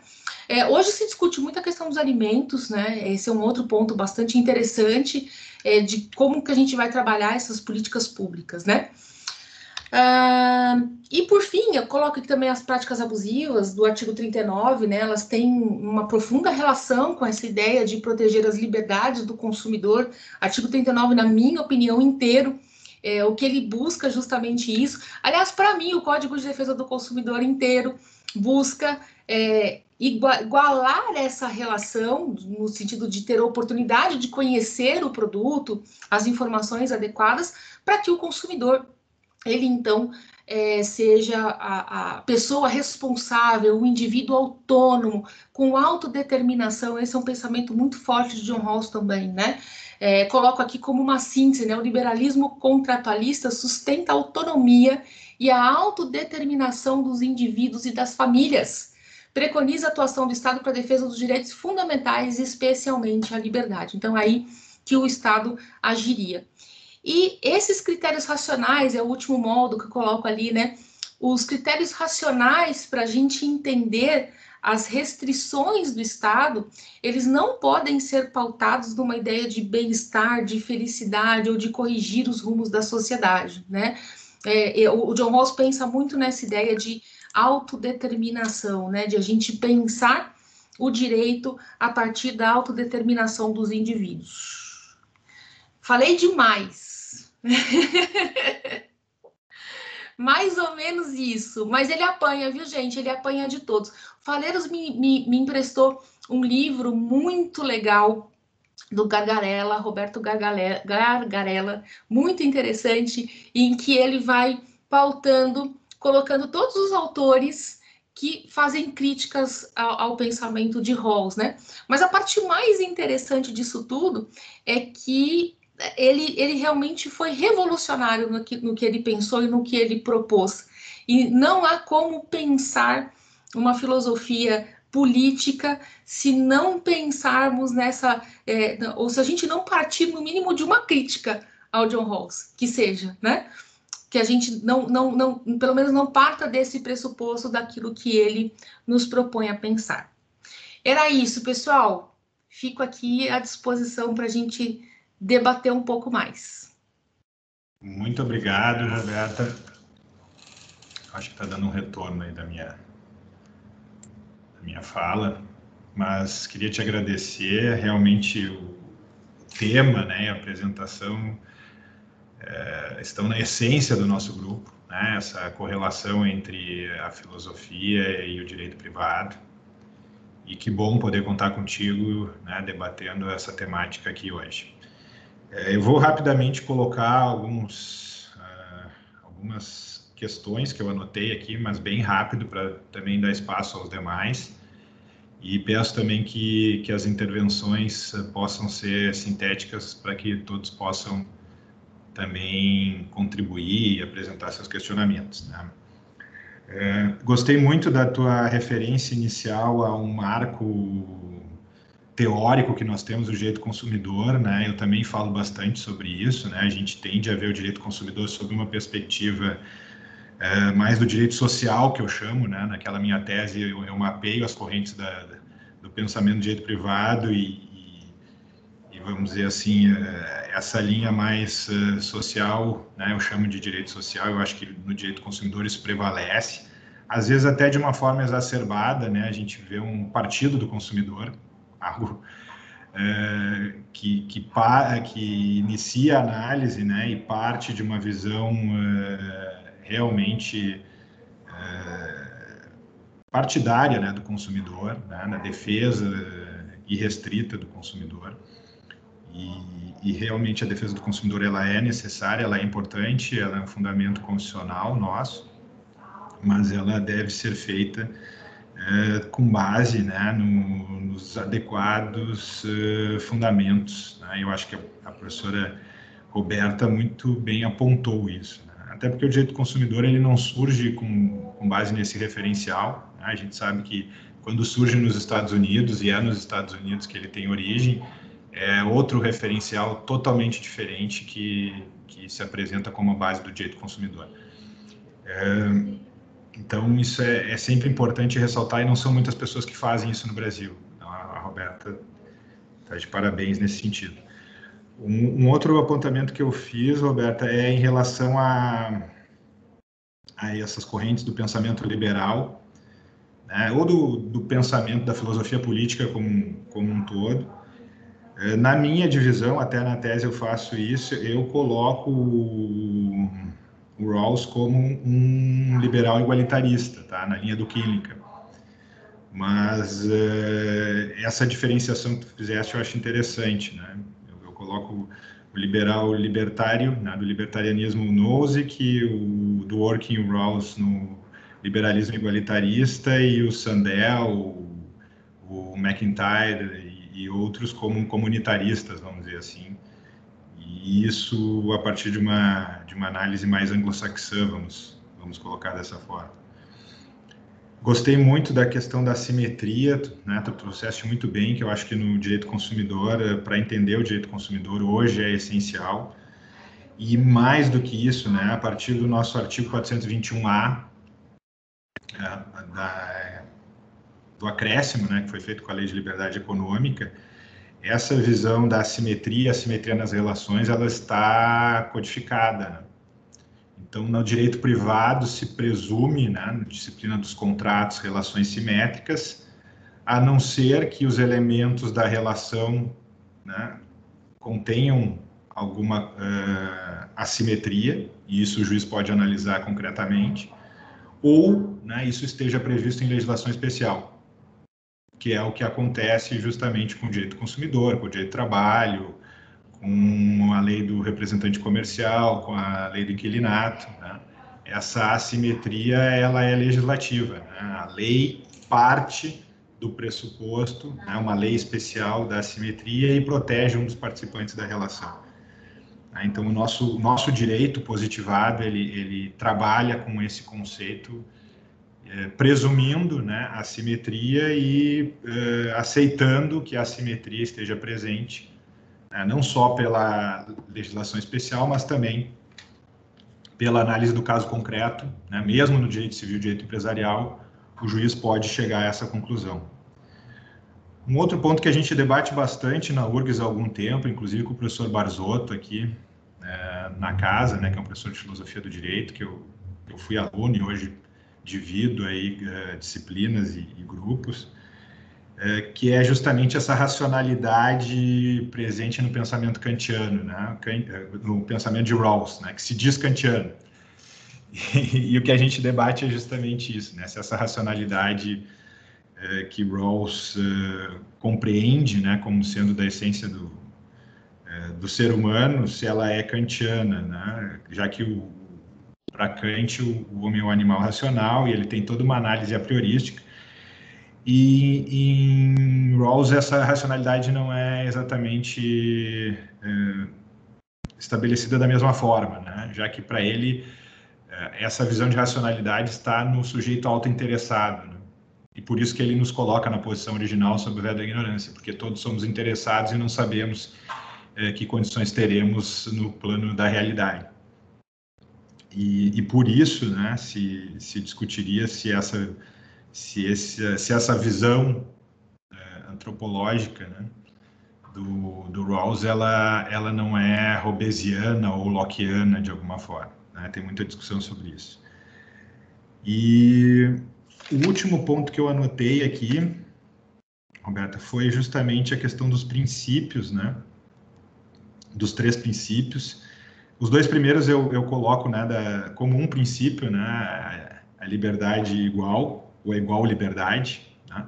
Hoje se discute muito a questão dos alimentos, né? Esse é um outro ponto bastante interessante de como que a gente vai trabalhar essas políticas públicas, né? E por fim, eu coloco aqui também as práticas abusivas do artigo 39, né? Elas têm uma profunda relação com essa ideia de proteger as liberdades do consumidor. Artigo 39, na minha opinião, inteiro, o que ele busca justamente isso. Aliás, para mim, o Código de Defesa do Consumidor inteiro busca igualar essa relação, no sentido de ter a oportunidade de conhecer o produto, as informações adequadas, para que o consumidor, ele então seja a pessoa responsável, o indivíduo autônomo, com autodeterminação. Esse é um pensamento muito forte de John Rawls também, né? Coloco aqui como uma síntese, né? O liberalismo contratualista sustenta a autonomia e a autodeterminação dos indivíduos e das famílias. Preconiza a atuação do Estado para a defesa dos direitos fundamentais, especialmente a liberdade. Então, aí que o Estado agiria. E esses critérios racionais, é o último modo que eu coloco ali, né? Os critérios racionais para a gente entender as restrições do Estado, eles não podem ser pautados numa ideia de bem-estar, de felicidade ou de corrigir os rumos da sociedade, né? O John Rawls pensa muito nessa ideia de autodeterminação, né? De a gente pensar o direito a partir da autodeterminação dos indivíduos. Falei demais. Mais ou menos isso, mas ele apanha, viu, gente? Ele apanha de todos. Faleiros me emprestou um livro muito legal do Gargarella, Roberto Gargarella, muito interessante, em que ele vai pautando, colocando todos os autores que fazem críticas ao pensamento de Rawls, né? Mas a parte mais interessante disso tudo é que ele realmente foi revolucionário no que ele pensou e no que ele propôs. E não há como pensar uma filosofia política se não pensarmos nessa, ou se a gente não partir no mínimo de uma crítica ao John Rawls, que seja, né? Que a gente pelo menos não parta desse pressuposto daquilo que ele nos propõe a pensar. Era isso, pessoal. Fico aqui à disposição para a gente debater um pouco mais.
Muito obrigado, Roberta. Acho que está dando um retorno aí da minha fala, mas queria te agradecer. Realmente o tema, né, a apresentação estão na essência do nosso grupo, né, essa correlação entre a filosofia e o direito privado. E que bom poder contar contigo, né, debatendo essa temática aqui hoje. Eu vou rapidamente colocar algumas questões que eu anotei aqui, mas bem rápido, para também dar espaço aos demais. E peço também que as intervenções possam ser sintéticas, para que todos possam também contribuir e apresentar seus questionamentos, né? Gostei muito da tua referência inicial a um marco teórico que nós temos, o direito consumidor, né? Eu também falo bastante sobre isso, né? A gente tende a ver o direito consumidor sob uma perspectiva mais do direito social, que eu chamo, né? Naquela minha tese, eu mapeio as correntes do pensamento do direito privado e vamos dizer assim, essa linha mais social, né? Eu chamo de direito social, eu acho que no direito consumidor isso prevalece, às vezes até de uma forma exacerbada, né? A gente vê um partido do consumidor, algo que inicia a análise, né? E parte de uma visão realmente partidária, né, do consumidor, né, na defesa irrestrita do consumidor. E realmente a defesa do consumidor ela é necessária, ela é importante, ela é um fundamento constitucional nosso, mas ela deve ser feita com base, né, nos adequados fundamentos, né? Eu acho que a professora Roberta muito bem apontou isso, né? Até porque o direito do consumidor ele não surge com base nesse referencial, né? A gente sabe que quando surge nos Estados Unidos, e é nos Estados Unidos que ele tem origem, é outro referencial totalmente diferente que se apresenta como a base do direito do consumidor. Então, isso é sempre importante ressaltar, e não são muitas pessoas que fazem isso no Brasil. Então, a Roberta está de parabéns nesse sentido. Um outro apontamento que eu fiz, Roberta, é em relação a essas correntes do pensamento liberal, né, ou do pensamento da filosofia política como um todo. Na minha divisão, até na tese eu faço isso, eu coloco o Rawls como um liberal igualitarista, tá? Na linha do Killinger. Mas essa diferenciação que tu fizeste eu acho interessante, né? Eu coloco o liberal libertário, né, do libertarianismo Nozick, do Working Rawls no liberalismo igualitarista, e o Sandel, o McIntyre e outros como comunitaristas, vamos dizer assim. E isso a partir de uma análise mais anglo-saxã, vamos colocar dessa forma. Gostei muito da questão da assimetria, né? Tu trouxeste muito bem, que eu acho que no direito consumidor, para entender o direito consumidor hoje é essencial. E mais do que isso, né? A partir do nosso artigo 421A, do acréscimo, né? Que foi feito com a Lei de Liberdade Econômica, essa visão da assimetria nas relações, ela está codificada, né? Então, no direito privado se presume, né, na disciplina dos contratos, relações simétricas, a não ser que os elementos da relação, né, contenham alguma assimetria, e isso o juiz pode analisar concretamente, ou, né, isso esteja previsto em legislação especial, que é o que acontece justamente com o direito do consumidor, com o direito do trabalho, com a lei do representante comercial, com a lei do inquilinato, né? Essa assimetria, ela é legislativa, né? A lei parte do pressuposto, né, uma lei especial da assimetria, e protege um dos participantes da relação. Então, o nosso direito positivado, ele trabalha com esse conceito, presumindo, né, a assimetria e aceitando que a assimetria esteja presente, não só pela legislação especial, mas também pela análise do caso concreto, né? Mesmo no direito civil e direito empresarial, o juiz pode chegar a essa conclusão. Um outro ponto que a gente debate bastante na URGS há algum tempo, inclusive com o professor Barzotto aqui na casa, né, que é um professor de filosofia do direito, que eu fui aluno e hoje divido aí disciplinas e grupos, que é justamente essa racionalidade presente no pensamento kantiano, né? No pensamento de Rawls, né? Que se diz kantiano. E o que a gente debate é justamente isso, né? Se essa racionalidade que Rawls compreende, né, como sendo da essência do ser humano, se ela é kantiana, né? Já que para Kant o homem é um animal racional e ele tem toda uma análise a priorística. E em Rawls essa racionalidade não é exatamente estabelecida da mesma forma, né? Já que para ele essa visão de racionalidade está no sujeito autointeressado, né? E por isso que ele nos coloca na posição original sob o véu da ignorância, porque todos somos interessados e não sabemos que condições teremos no plano da realidade. E por isso, né, se discutiria se essa visão antropológica, né, do Rawls, ela não é hobbesiana ou lockeana de alguma forma, né? Tem muita discussão sobre isso. E o último ponto que eu anotei aqui, Roberta, foi justamente a questão dos princípios, né? Dos 3 princípios. Os 2 primeiros eu coloco, né, como um princípio, né, a liberdade igual, ou a igual liberdade, né?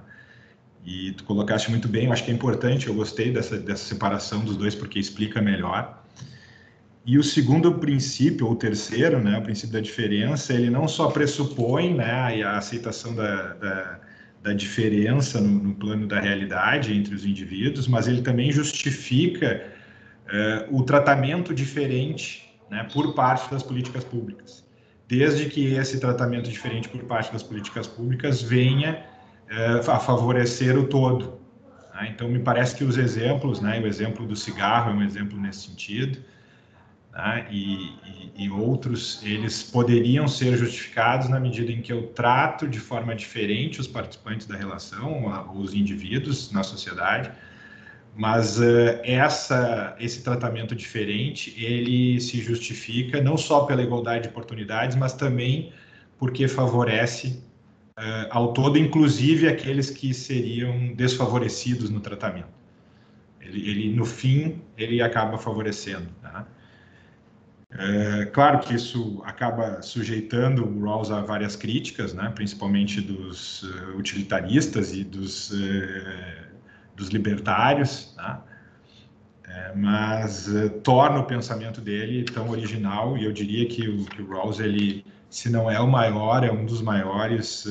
E tu colocaste muito bem, eu acho que é importante, eu gostei dessa separação dos 2, porque explica melhor. E o segundo princípio, ou o terceiro, né, o princípio da diferença, ele não só pressupõe, né, a aceitação da diferença no plano da realidade entre os indivíduos, mas ele também justifica o tratamento diferente, né, por parte das políticas públicas, desde que esse tratamento diferente por parte das políticas públicas venha a favorecer o todo. Né? Então, me parece que os exemplos, né, o exemplo do cigarro é um exemplo nesse sentido, né, e outros, eles poderiam ser justificados na medida em que eu trato de forma diferente os participantes da relação, os indivíduos na sociedade, mas esse tratamento diferente, ele se justifica não só pela igualdade de oportunidades, mas também porque favorece ao todo, inclusive aqueles que seriam desfavorecidos no tratamento. Ele no fim, ele acaba favorecendo, tá? Claro que isso acaba sujeitando o Rawls a várias críticas, né? Principalmente dos utilitaristas e dos libertários, tá? Mas torna o pensamento dele tão original, e eu diria que o Rawls, ele, se não é o maior, é um dos maiores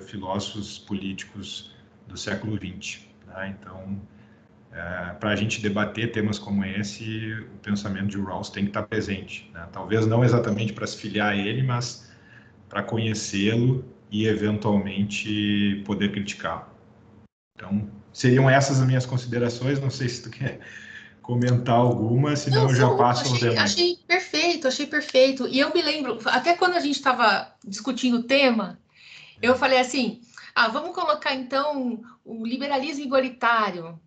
filósofos políticos do século XX. Tá? Então, para a gente debater temas como esse, o pensamento de Rawls tem que estar presente. Né? Talvez não exatamente para se filiar a ele, mas para conhecê-lo e, eventualmente, poder criticá-lo. Então, seriam essas as minhas considerações. Não sei se tu quer comentar alguma, senão eu já passo aos demais.
Achei perfeito. E eu me lembro, até quando a gente estava discutindo o tema, eu falei assim, vamos colocar então o liberalismo igualitário.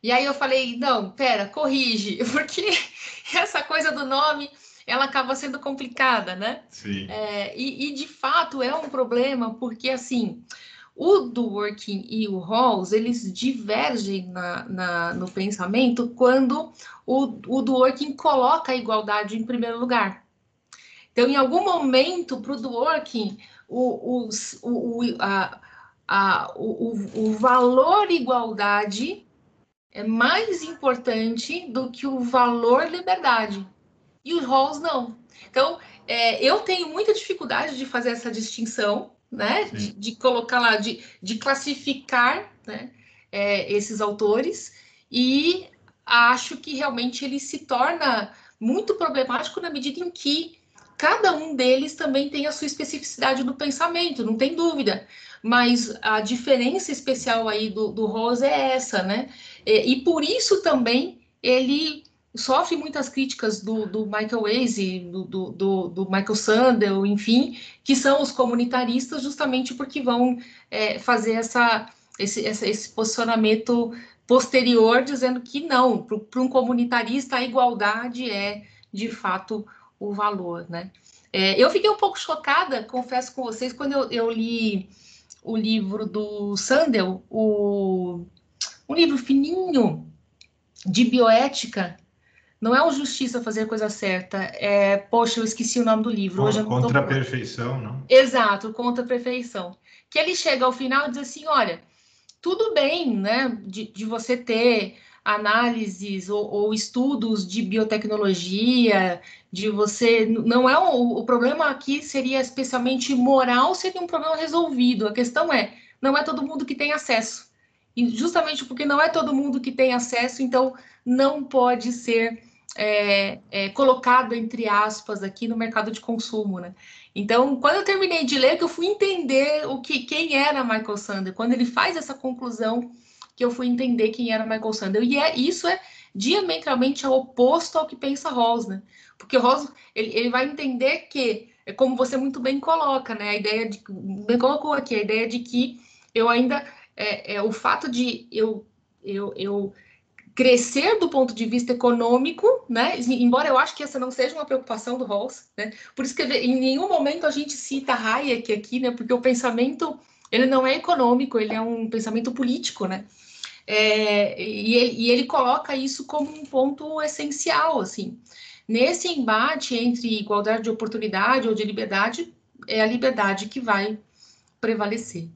E aí eu falei, não, pera, corrige, porque essa coisa do nome, ela acaba sendo complicada, né?
Sim.
E de fato é um problema, porque assim, o Dworkin e o Rawls, eles divergem no pensamento quando o Dworkin coloca a igualdade em primeiro lugar. Então, em algum momento, para o Dworkin, o valor igualdade é mais importante do que o valor liberdade. E os Rawls não. Então, eu tenho muita dificuldade de fazer essa distinção, né? De colocar lá, de classificar, né? Esses autores, e acho que realmente ele se torna muito problemático na medida em que cada um deles também tem a sua especificidade no pensamento, não tem dúvida. Mas a diferença especial aí do Rawls é essa, né? E por isso também ele sofre muitas críticas do Michael Weise, do Michael Sandel, enfim, que são os comunitaristas, justamente porque vão fazer esse posicionamento posterior, dizendo que não, para um comunitarista a igualdade é, de fato, o valor, né? Eu fiquei um pouco chocada, confesso com vocês, quando eu li o livro do Sandel, um livro fininho de bioética. Não é o Justiça Fazer a Coisa Certa. Poxa, eu esqueci o nome do livro. Hoje
Contra a Perfeição, não?
Exato, Contra a Perfeição. Que ele chega ao final e diz assim, olha, tudo bem, né, de você ter análises ou estudos de biotecnologia, de você... Não é o problema aqui seria especialmente moral, seria um problema resolvido. A questão não é todo mundo que tem acesso. E justamente porque não é todo mundo que tem acesso, então não pode ser colocado, entre aspas, aqui no mercado de consumo, né? Então, quando eu terminei de ler, que eu fui entender quem era Michael Sandel. Quando ele faz essa conclusão, que eu fui entender quem era Michael Sandel. E isso é diametralmente oposto ao que pensa Rawls, né? Porque o Rawls, ele vai entender que, como você muito bem coloca, né? A ideia de, bem colocou aqui, a ideia de que eu ainda, o fato de eu crescer do ponto de vista econômico, né? Embora eu acho que essa não seja uma preocupação do Rawls, né? Por isso que em nenhum momento a gente cita Hayek aqui, né? Porque o pensamento, ele não é econômico, ele é um pensamento político, né? E ele coloca isso como um ponto essencial, assim. Nesse embate entre igualdade de oportunidade ou de liberdade, é a liberdade que vai prevalecer.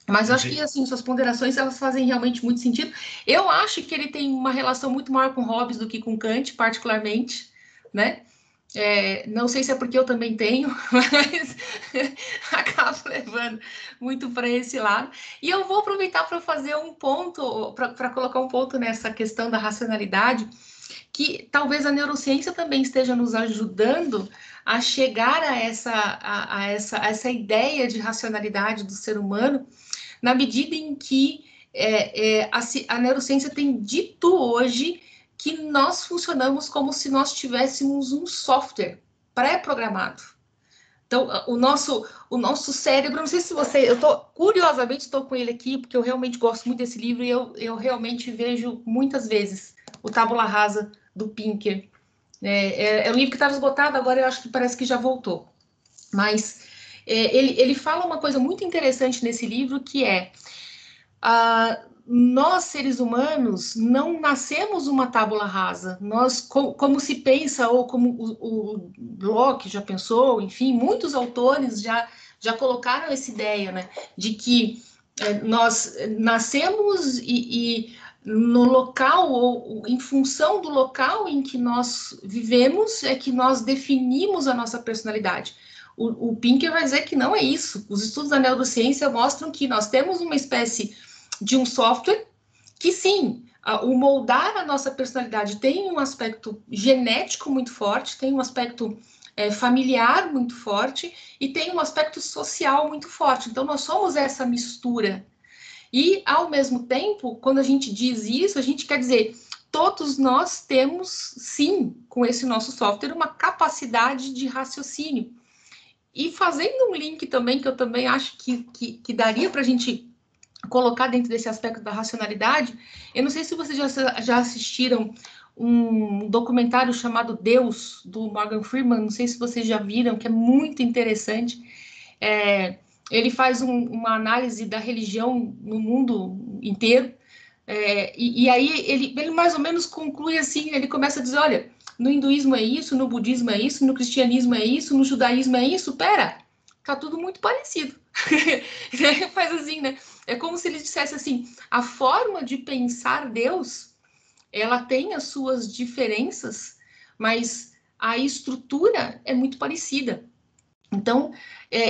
Mas eu acho que, assim, suas ponderações, elas fazem realmente muito sentido. Eu acho que ele tem uma relação muito maior com Hobbes do que com Kant, particularmente, né? Não sei se é porque eu também tenho, mas acabo levando muito para esse lado. E eu vou aproveitar para fazer um ponto, para colocar um ponto nessa questão da racionalidade, que talvez a neurociência também esteja nos ajudando a chegar a essa ideia de racionalidade do ser humano, na medida em que a neurociência tem dito hoje que nós funcionamos como se nós tivéssemos um software pré-programado. Então, o nosso cérebro, não sei se você... Curiosamente, estou com ele aqui, porque eu realmente gosto muito desse livro e eu realmente vejo muitas vezes o Tábula Rasa do Pinker. É um livro que estava esgotado, agora eu acho que parece que já voltou. Mas ele fala uma coisa muito interessante nesse livro, que nós, seres humanos, não nascemos uma tábula rasa. Nós, como se pensa, ou como o Locke já pensou, enfim, muitos autores já colocaram essa ideia, né, de que nós nascemos e no local, ou em função do local em que nós vivemos, é que nós definimos a nossa personalidade. O Pinker vai dizer que não é isso. Os estudos da neurociência mostram que nós temos uma espécie de um software que, sim, o moldar a nossa personalidade tem um aspecto genético muito forte, tem um aspecto familiar muito forte e tem um aspecto social muito forte. Então, nós somos essa mistura. E, ao mesmo tempo, quando a gente diz isso, a gente quer dizer, todos nós temos, sim, com esse nosso software, uma capacidade de raciocínio. E fazendo um link também, que eu também acho que daria para a gente colocar dentro desse aspecto da racionalidade, eu não sei se vocês já assistiram um documentário chamado Deus, do Morgan Freeman, não sei se vocês já viram, que é muito interessante. Ele faz uma análise da religião no mundo inteiro, e aí ele mais ou menos conclui assim, ele começa a dizer, olha, no hinduísmo é isso, no budismo é isso, no cristianismo é isso, no judaísmo é isso, pera, tá tudo muito parecido. Faz assim, né? É como se ele dissesse assim, a forma de pensar Deus, ela tem as suas diferenças, mas a estrutura é muito parecida. Então,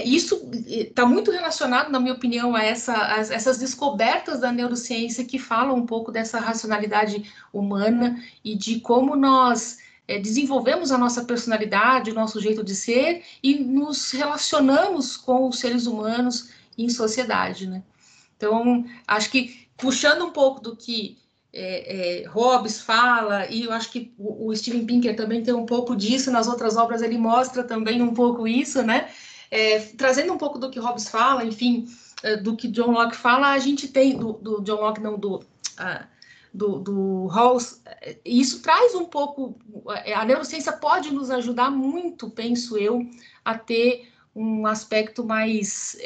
isso está muito relacionado, na minha opinião, a essas descobertas da neurociência que falam um pouco dessa racionalidade humana e de como nós desenvolvemos a nossa personalidade, o nosso jeito de ser e nos relacionamos com os seres humanos em sociedade, né? Então, acho que puxando um pouco do que Hobbes fala, e eu acho que o Steven Pinker também tem um pouco disso, nas outras obras ele mostra também um pouco isso, né? Trazendo um pouco do que Hobbes fala, enfim, do que John Locke fala, a gente tem, do John Locke, não, do Rawls, isso traz um pouco, a neurociência pode nos ajudar muito, penso eu, a ter um aspecto mais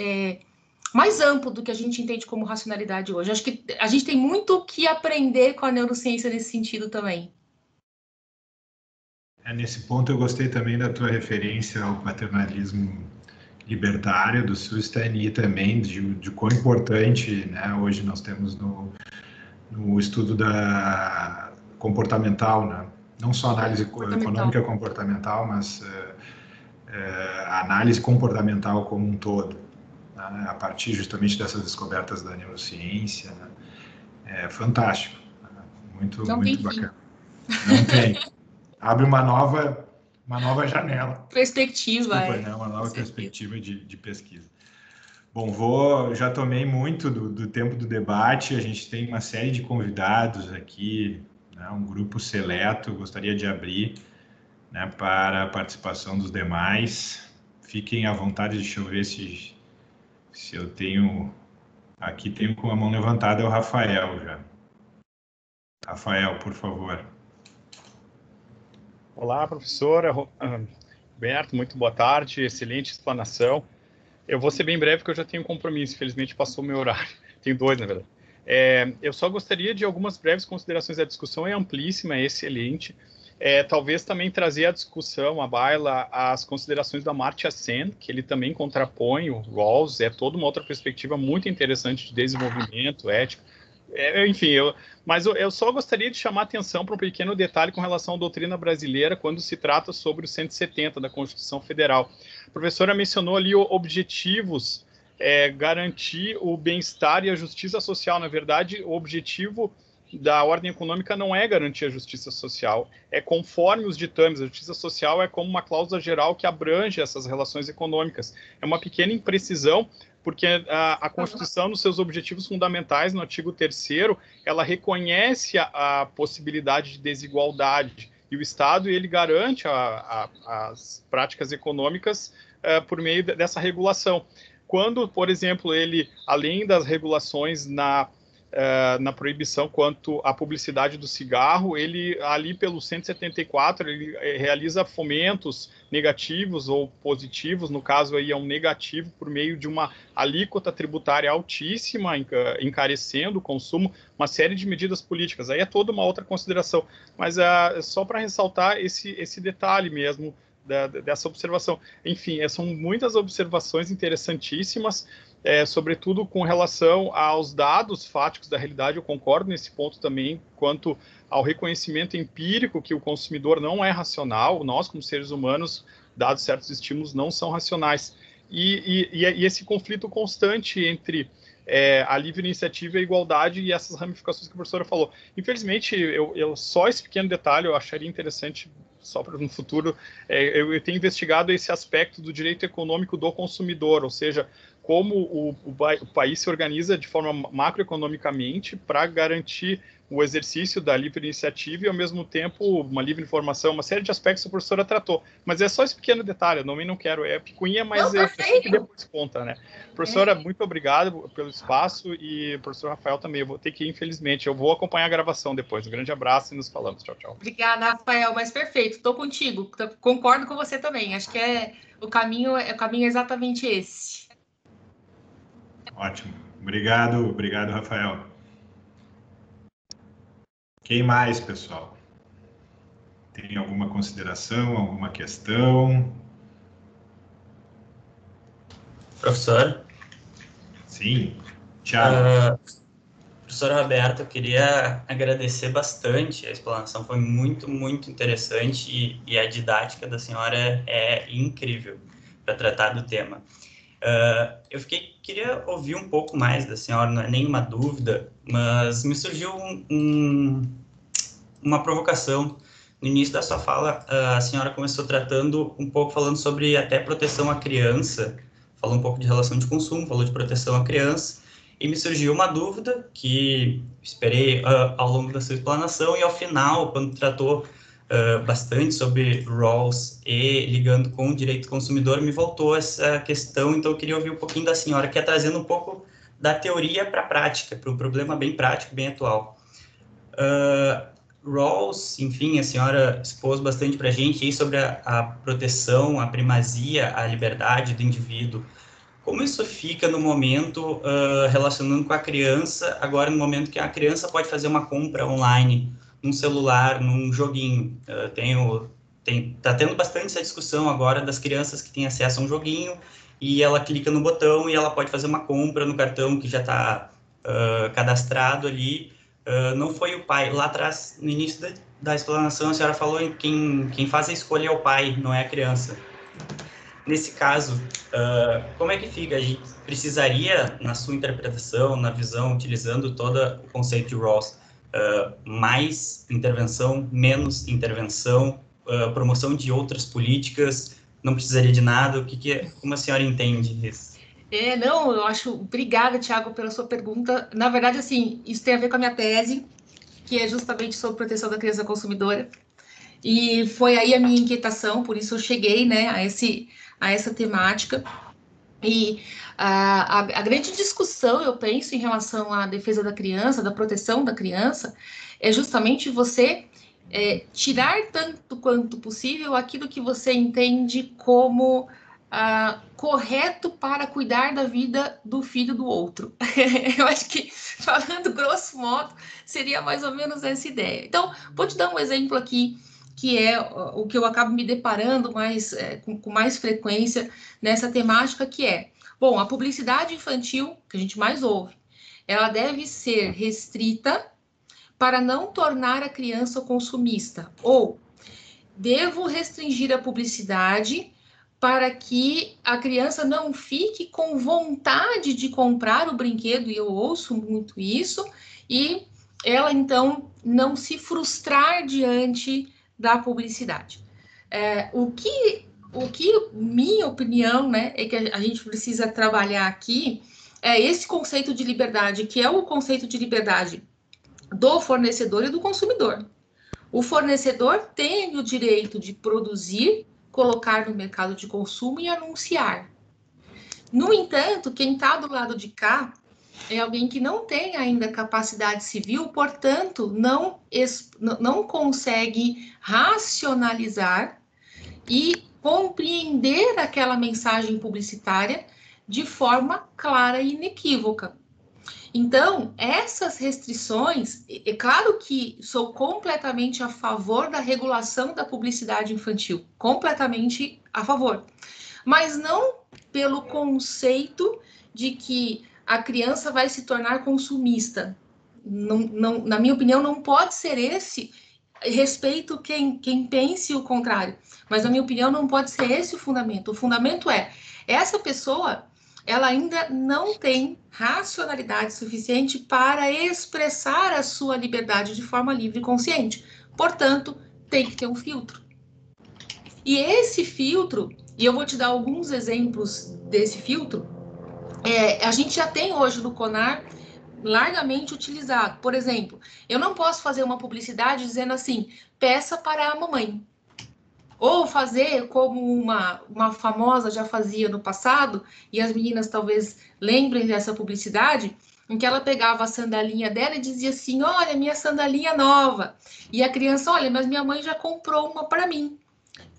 amplo do que a gente entende como racionalidade hoje. Acho que a gente tem muito o que aprender com a neurociência nesse sentido também.
Nesse ponto eu gostei também da tua referência ao paternalismo libertário do Sustein e também de quão importante, né, hoje nós temos no estudo da comportamental, né? Não só análise econômica comportamental, mas a análise comportamental como um todo, né? A partir justamente dessas descobertas da neurociência, né? É fantástico, né? Muito bacana. Não tem. abre uma nova janela.
Perspectiva.
Desculpa, né? Uma nova perspectiva de pesquisa. Bom, já tomei muito do tempo do debate, a gente tem uma série de convidados aqui, né, um grupo seleto, gostaria de abrir, né, para a participação dos demais. Fiquem à vontade, deixa eu ver se eu tenho... Aqui tenho com a mão levantada é o Rafael já. Rafael, por favor.
Olá, professora Roberto, muito boa tarde, excelente explanação. Eu vou ser bem breve porque eu já tenho um compromisso, infelizmente passou o meu horário, tenho 2 na verdade. Eu só gostaria de algumas breves considerações. A discussão é amplíssima, é excelente. Talvez também trazer à discussão, à baila, as considerações da Amartya Sen, que ele também contrapõe o Rawls, é toda uma outra perspectiva muito interessante de desenvolvimento, ética. Enfim, mas eu só gostaria de chamar a atenção para um pequeno detalhe com relação à doutrina brasileira quando se trata sobre o 170 da Constituição Federal. A professora mencionou ali objetivos, garantir o bem-estar e a justiça social. Na verdade, o objetivo da ordem econômica não é garantir a justiça social, é conforme os ditames. A justiça social é como uma cláusula geral que abrange essas relações econômicas. É uma pequena imprecisão, porque a Constituição, nos seus objetivos fundamentais, no artigo 3º, ela reconhece a possibilidade de desigualdade, e o Estado ele garante as práticas econômicas por meio dessa regulação. Quando, por exemplo, ele, além das regulações na proibição quanto à publicidade do cigarro, ele, ali pelo 174, ele realiza fomentos negativos ou positivos, no caso aí é um negativo, por meio de uma alíquota tributária altíssima, encarecendo o consumo, uma série de medidas políticas. Aí é toda uma outra consideração, mas só para ressaltar esse detalhe mesmo, dessa observação. Enfim, são muitas observações interessantíssimas, sobretudo com relação aos dados fáticos da realidade. Eu concordo nesse ponto também, quanto ao reconhecimento empírico que o consumidor não é racional, nós como seres humanos, dados certos estímulos, não são racionais. E esse conflito constante entre a livre iniciativa e a igualdade e essas ramificações que a professora falou. Infelizmente, só esse pequeno detalhe eu acharia interessante, só para no futuro, eu tenho investigado esse aspecto do direito econômico do consumidor, ou seja, como o país se organiza de forma macroeconomicamente para garantir o exercício da livre iniciativa e, ao mesmo tempo, uma livre informação, uma série de aspectos que a professora tratou. Mas é só esse pequeno detalhe, eu não quero, é picuinha, mas eu sei que depois conta, né? Professora, muito obrigado pelo espaço, e professor Rafael também, eu vou ter que ir, infelizmente, eu vou acompanhar a gravação depois. Um grande abraço e nos falamos. Tchau, tchau.
Obrigada, Rafael, mas perfeito, estou contigo, concordo com você também, acho que o caminho é exatamente esse.
Ótimo. Obrigado, Rafael. Quem mais, pessoal? Tem alguma consideração, alguma questão?
Professor?
Sim, Thiago.
Professora Roberta, eu queria agradecer bastante, a explanação foi muito, muito interessante e a didática da senhora é incrível para tratar do tema. Eu queria ouvir um pouco mais da senhora, não é nenhuma dúvida, mas me surgiu uma provocação. No início da sua fala, a senhora começou falando sobre até proteção à criança, falou um pouco de relação de consumo, falou de proteção à criança, e me surgiu uma dúvida que esperei ao longo da sua explanação, e ao final, quando tratou bastante sobre Rawls e ligando com o direito do consumidor, me voltou essa questão. Então eu queria ouvir um pouquinho da senhora, que é trazendo um pouco da teoria para a prática, para um problema bem prático, bem atual. Rawls, enfim, a senhora expôs bastante para a gente aí sobre a proteção, a primazia, a liberdade do indivíduo. Como isso fica no momento, relacionando com a criança, agora no momento que a criança pode fazer uma compra online, num celular, num joguinho? Tá tendo bastante essa discussão agora das crianças que têm acesso a um joguinho e ela clica no botão e ela pode fazer uma compra no cartão que já está cadastrado ali. Não foi o pai. Lá atrás, no início da explanação, a senhora falou em quem faz a escolha é o pai, não é a criança. Nesse caso, como é que fica? A gente precisaria, na sua interpretação, na visão, utilizando todo o conceito de Rawls, mais intervenção, menos intervenção, promoção de outras políticas, não precisaria de nada? Como a senhora entende isso?
Não, eu acho... Obrigada, Thiago, pela sua pergunta. Na verdade, assim, isso tem a ver com a minha tese, que é justamente sobre proteção da criança consumidora. E foi aí a minha inquietação, por isso eu cheguei, né, a essa temática. E a grande discussão, eu penso, em relação à defesa da criança, da proteção da criança, é justamente você tirar tanto quanto possível aquilo que você entende como correto para cuidar da vida do filho do outro. Eu acho que, falando grosso modo, seria mais ou menos essa ideia. Então, vou te dar um exemplo aqui, que é o que eu acabo me deparando com mais frequência nessa temática, que é, bom, a publicidade infantil, que a gente mais ouve, ela deve ser restrita para não tornar a criança consumista, ou devo restringir a publicidade para que a criança não fique com vontade de comprar o brinquedo, e eu ouço muito isso, e ela, então, não se frustrar diante da publicidade. O que minha opinião, né, é que a gente precisa trabalhar aqui é esse conceito de liberdade, que é o conceito de liberdade do fornecedor e do consumidor. O fornecedor tem o direito de produzir, colocar no mercado de consumo e anunciar. No entanto, quem está do lado de cá é alguém que não tem ainda capacidade civil, portanto, não consegue racionalizar e compreender aquela mensagem publicitária de forma clara e inequívoca. Então, essas restrições, é claro que sou completamente a favor da regulação da publicidade infantil, completamente a favor, mas não pelo conceito de que a criança vai se tornar consumista. Não, na minha opinião, não pode ser esse. Respeito quem pense o contrário, mas na minha opinião não pode ser esse o fundamento. O fundamento é, essa pessoa, ela ainda não tem racionalidade suficiente para expressar a sua liberdade de forma livre e consciente. Portanto, tem que ter um filtro. E esse filtro, e eu vou te dar alguns exemplos desse filtro, a gente já tem hoje no CONAR largamente utilizado. Por exemplo, eu não posso fazer uma publicidade dizendo assim, peça para a mamãe. Ou fazer como uma famosa já fazia no passado, e as meninas talvez lembrem dessa publicidade, em que ela pegava a sandalinha dela e dizia assim, olha, minha sandalinha nova. E a criança, olha, mas minha mãe já comprou uma para mim.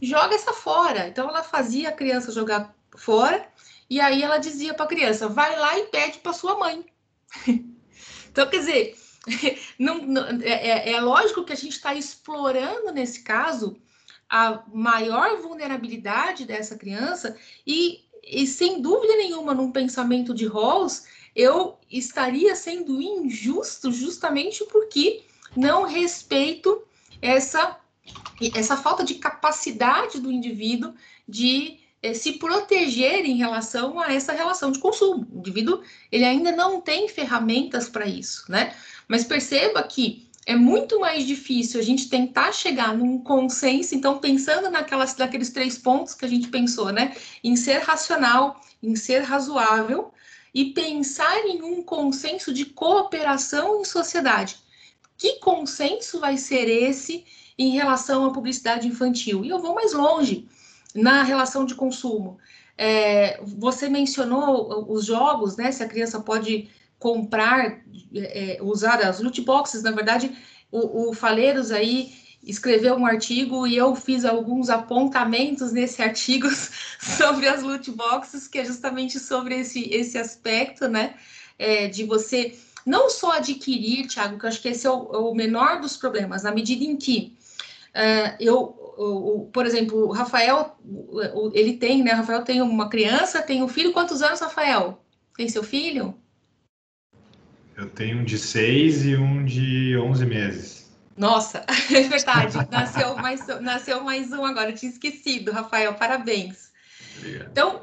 Joga essa fora. Então, ela fazia a criança jogar fora, e aí ela dizia para a criança, vai lá e pede para sua mãe. Então, quer dizer, é lógico que a gente está explorando, nesse caso, a maior vulnerabilidade dessa criança e sem dúvida nenhuma, num pensamento de Rawls, eu estaria sendo injusto justamente porque não respeito essa falta de capacidade do indivíduo de se proteger em relação a essa relação de consumo. O indivíduo, ele ainda não tem ferramentas para isso, né? Mas perceba que é muito mais difícil a gente tentar chegar num consenso, então, pensando naqueles 3 pontos que a gente pensou, né? Em ser racional, em ser razoável, e pensar em um consenso de cooperação em sociedade. Que consenso vai ser esse em relação à publicidade infantil? E eu vou mais longe, na relação de consumo. Você mencionou os jogos, né? Se a criança pode comprar, usar as loot boxes. Na verdade, o Faleiros aí escreveu um artigo e eu fiz alguns apontamentos nesse artigo sobre as loot boxes, que é justamente sobre esse aspecto, né? De você não só adquirir, Thiago, que eu acho que esse é o menor dos problemas, na medida em que por exemplo, o Rafael, ele tem, né? O Rafael tem uma criança, tem um filho. Quantos anos, Rafael? Tem seu filho?
Eu tenho um de 6 e um de 11 meses.
Nossa, é verdade. Nasceu mais um agora. Eu tinha esquecido, Rafael. Parabéns. Obrigado. Então,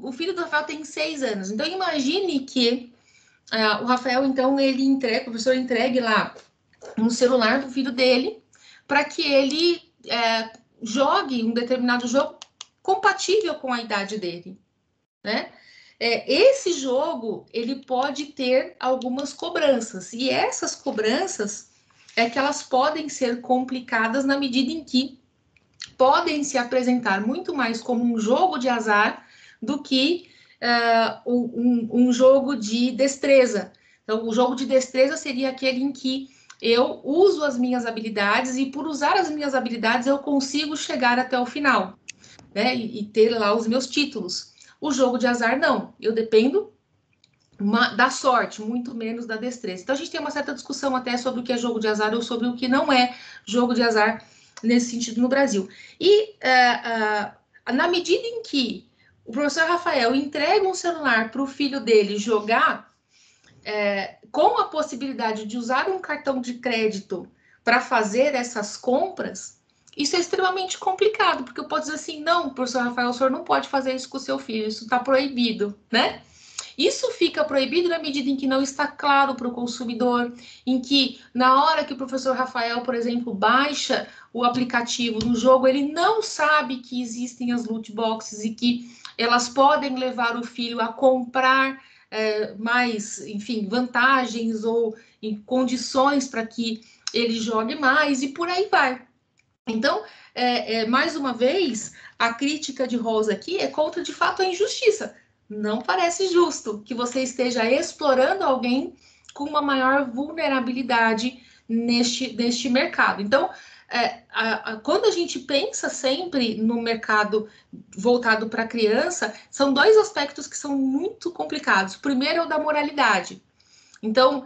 o filho do Rafael tem 6 anos. Então, imagine que o Rafael, então, o professor entregue lá um celular para o filho dele, para que ele jogue um determinado jogo compatível com a idade dele, né? Esse jogo, ele pode ter algumas cobranças, e essas cobranças é que elas podem ser complicadas na medida em que podem se apresentar muito mais como um jogo de azar do que um jogo de destreza. Então, o jogo de destreza seria aquele em que eu uso as minhas habilidades e, por usar as minhas habilidades, eu consigo chegar até o final, né? E ter lá os meus títulos. O jogo de azar, não. Eu dependo da sorte, muito menos da destreza. Então, a gente tem uma certa discussão até sobre o que é jogo de azar ou sobre o que não é jogo de azar nesse sentido no Brasil. E na medida em que o professor Rafael entrega um celular para o filho dele jogar, com a possibilidade de usar um cartão de crédito para fazer essas compras, isso é extremamente complicado, porque eu posso dizer assim, não, professor Rafael, o senhor não pode fazer isso com o seu filho, isso está proibido, né? Isso fica proibido na medida em que não está claro para o consumidor, em que na hora que o professor Rafael, por exemplo, baixa o aplicativo no jogo, ele não sabe que existem as loot boxes e que elas podem levar o filho a comprar mais, enfim, vantagens ou em condições para que ele jogue mais e por aí vai. Então, mais uma vez, a crítica de Rosa aqui é contra, de fato, a injustiça. Não parece justo que você esteja explorando alguém com uma maior vulnerabilidade neste mercado. Então, quando a gente pensa sempre no mercado voltado para a criança, são dois aspectos que são muito complicados. O primeiro é o da moralidade. Então,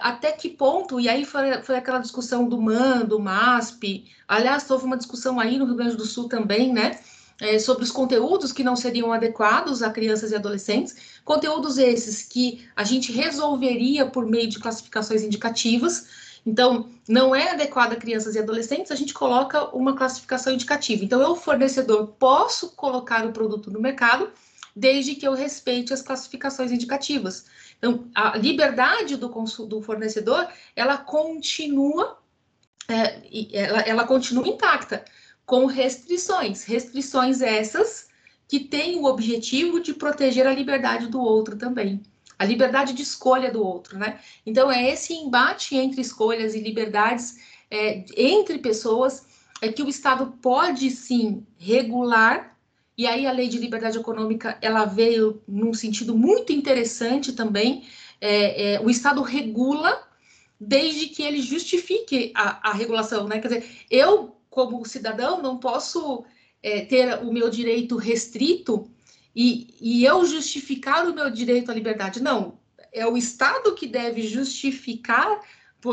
até que ponto, e aí foi aquela discussão do MAN, do MASP, aliás, houve uma discussão aí no Rio Grande do Sul também, né, sobre os conteúdos que não seriam adequados a crianças e adolescentes, conteúdos esses que a gente resolveria por meio de classificações indicativas. Então, não é adequado a crianças e adolescentes, a gente coloca uma classificação indicativa. Então, eu, fornecedor, posso colocar o produto no mercado, desde que eu respeite as classificações indicativas. Então, a liberdade do fornecedor, ela continua intacta, com restrições essas que têm o objetivo de proteger a liberdade do outro também, a liberdade de escolha do outro, né? Então, é esse embate entre escolhas e liberdades entre pessoas que o Estado pode, sim, regular. E aí a lei de liberdade econômica, ela veio num sentido muito interessante também. O Estado regula desde que ele justifique a regulação, né? Quer dizer, eu, como cidadão, não posso ter o meu direito restrito e eu justificar o meu direito à liberdade. Não, é o Estado que deve justificar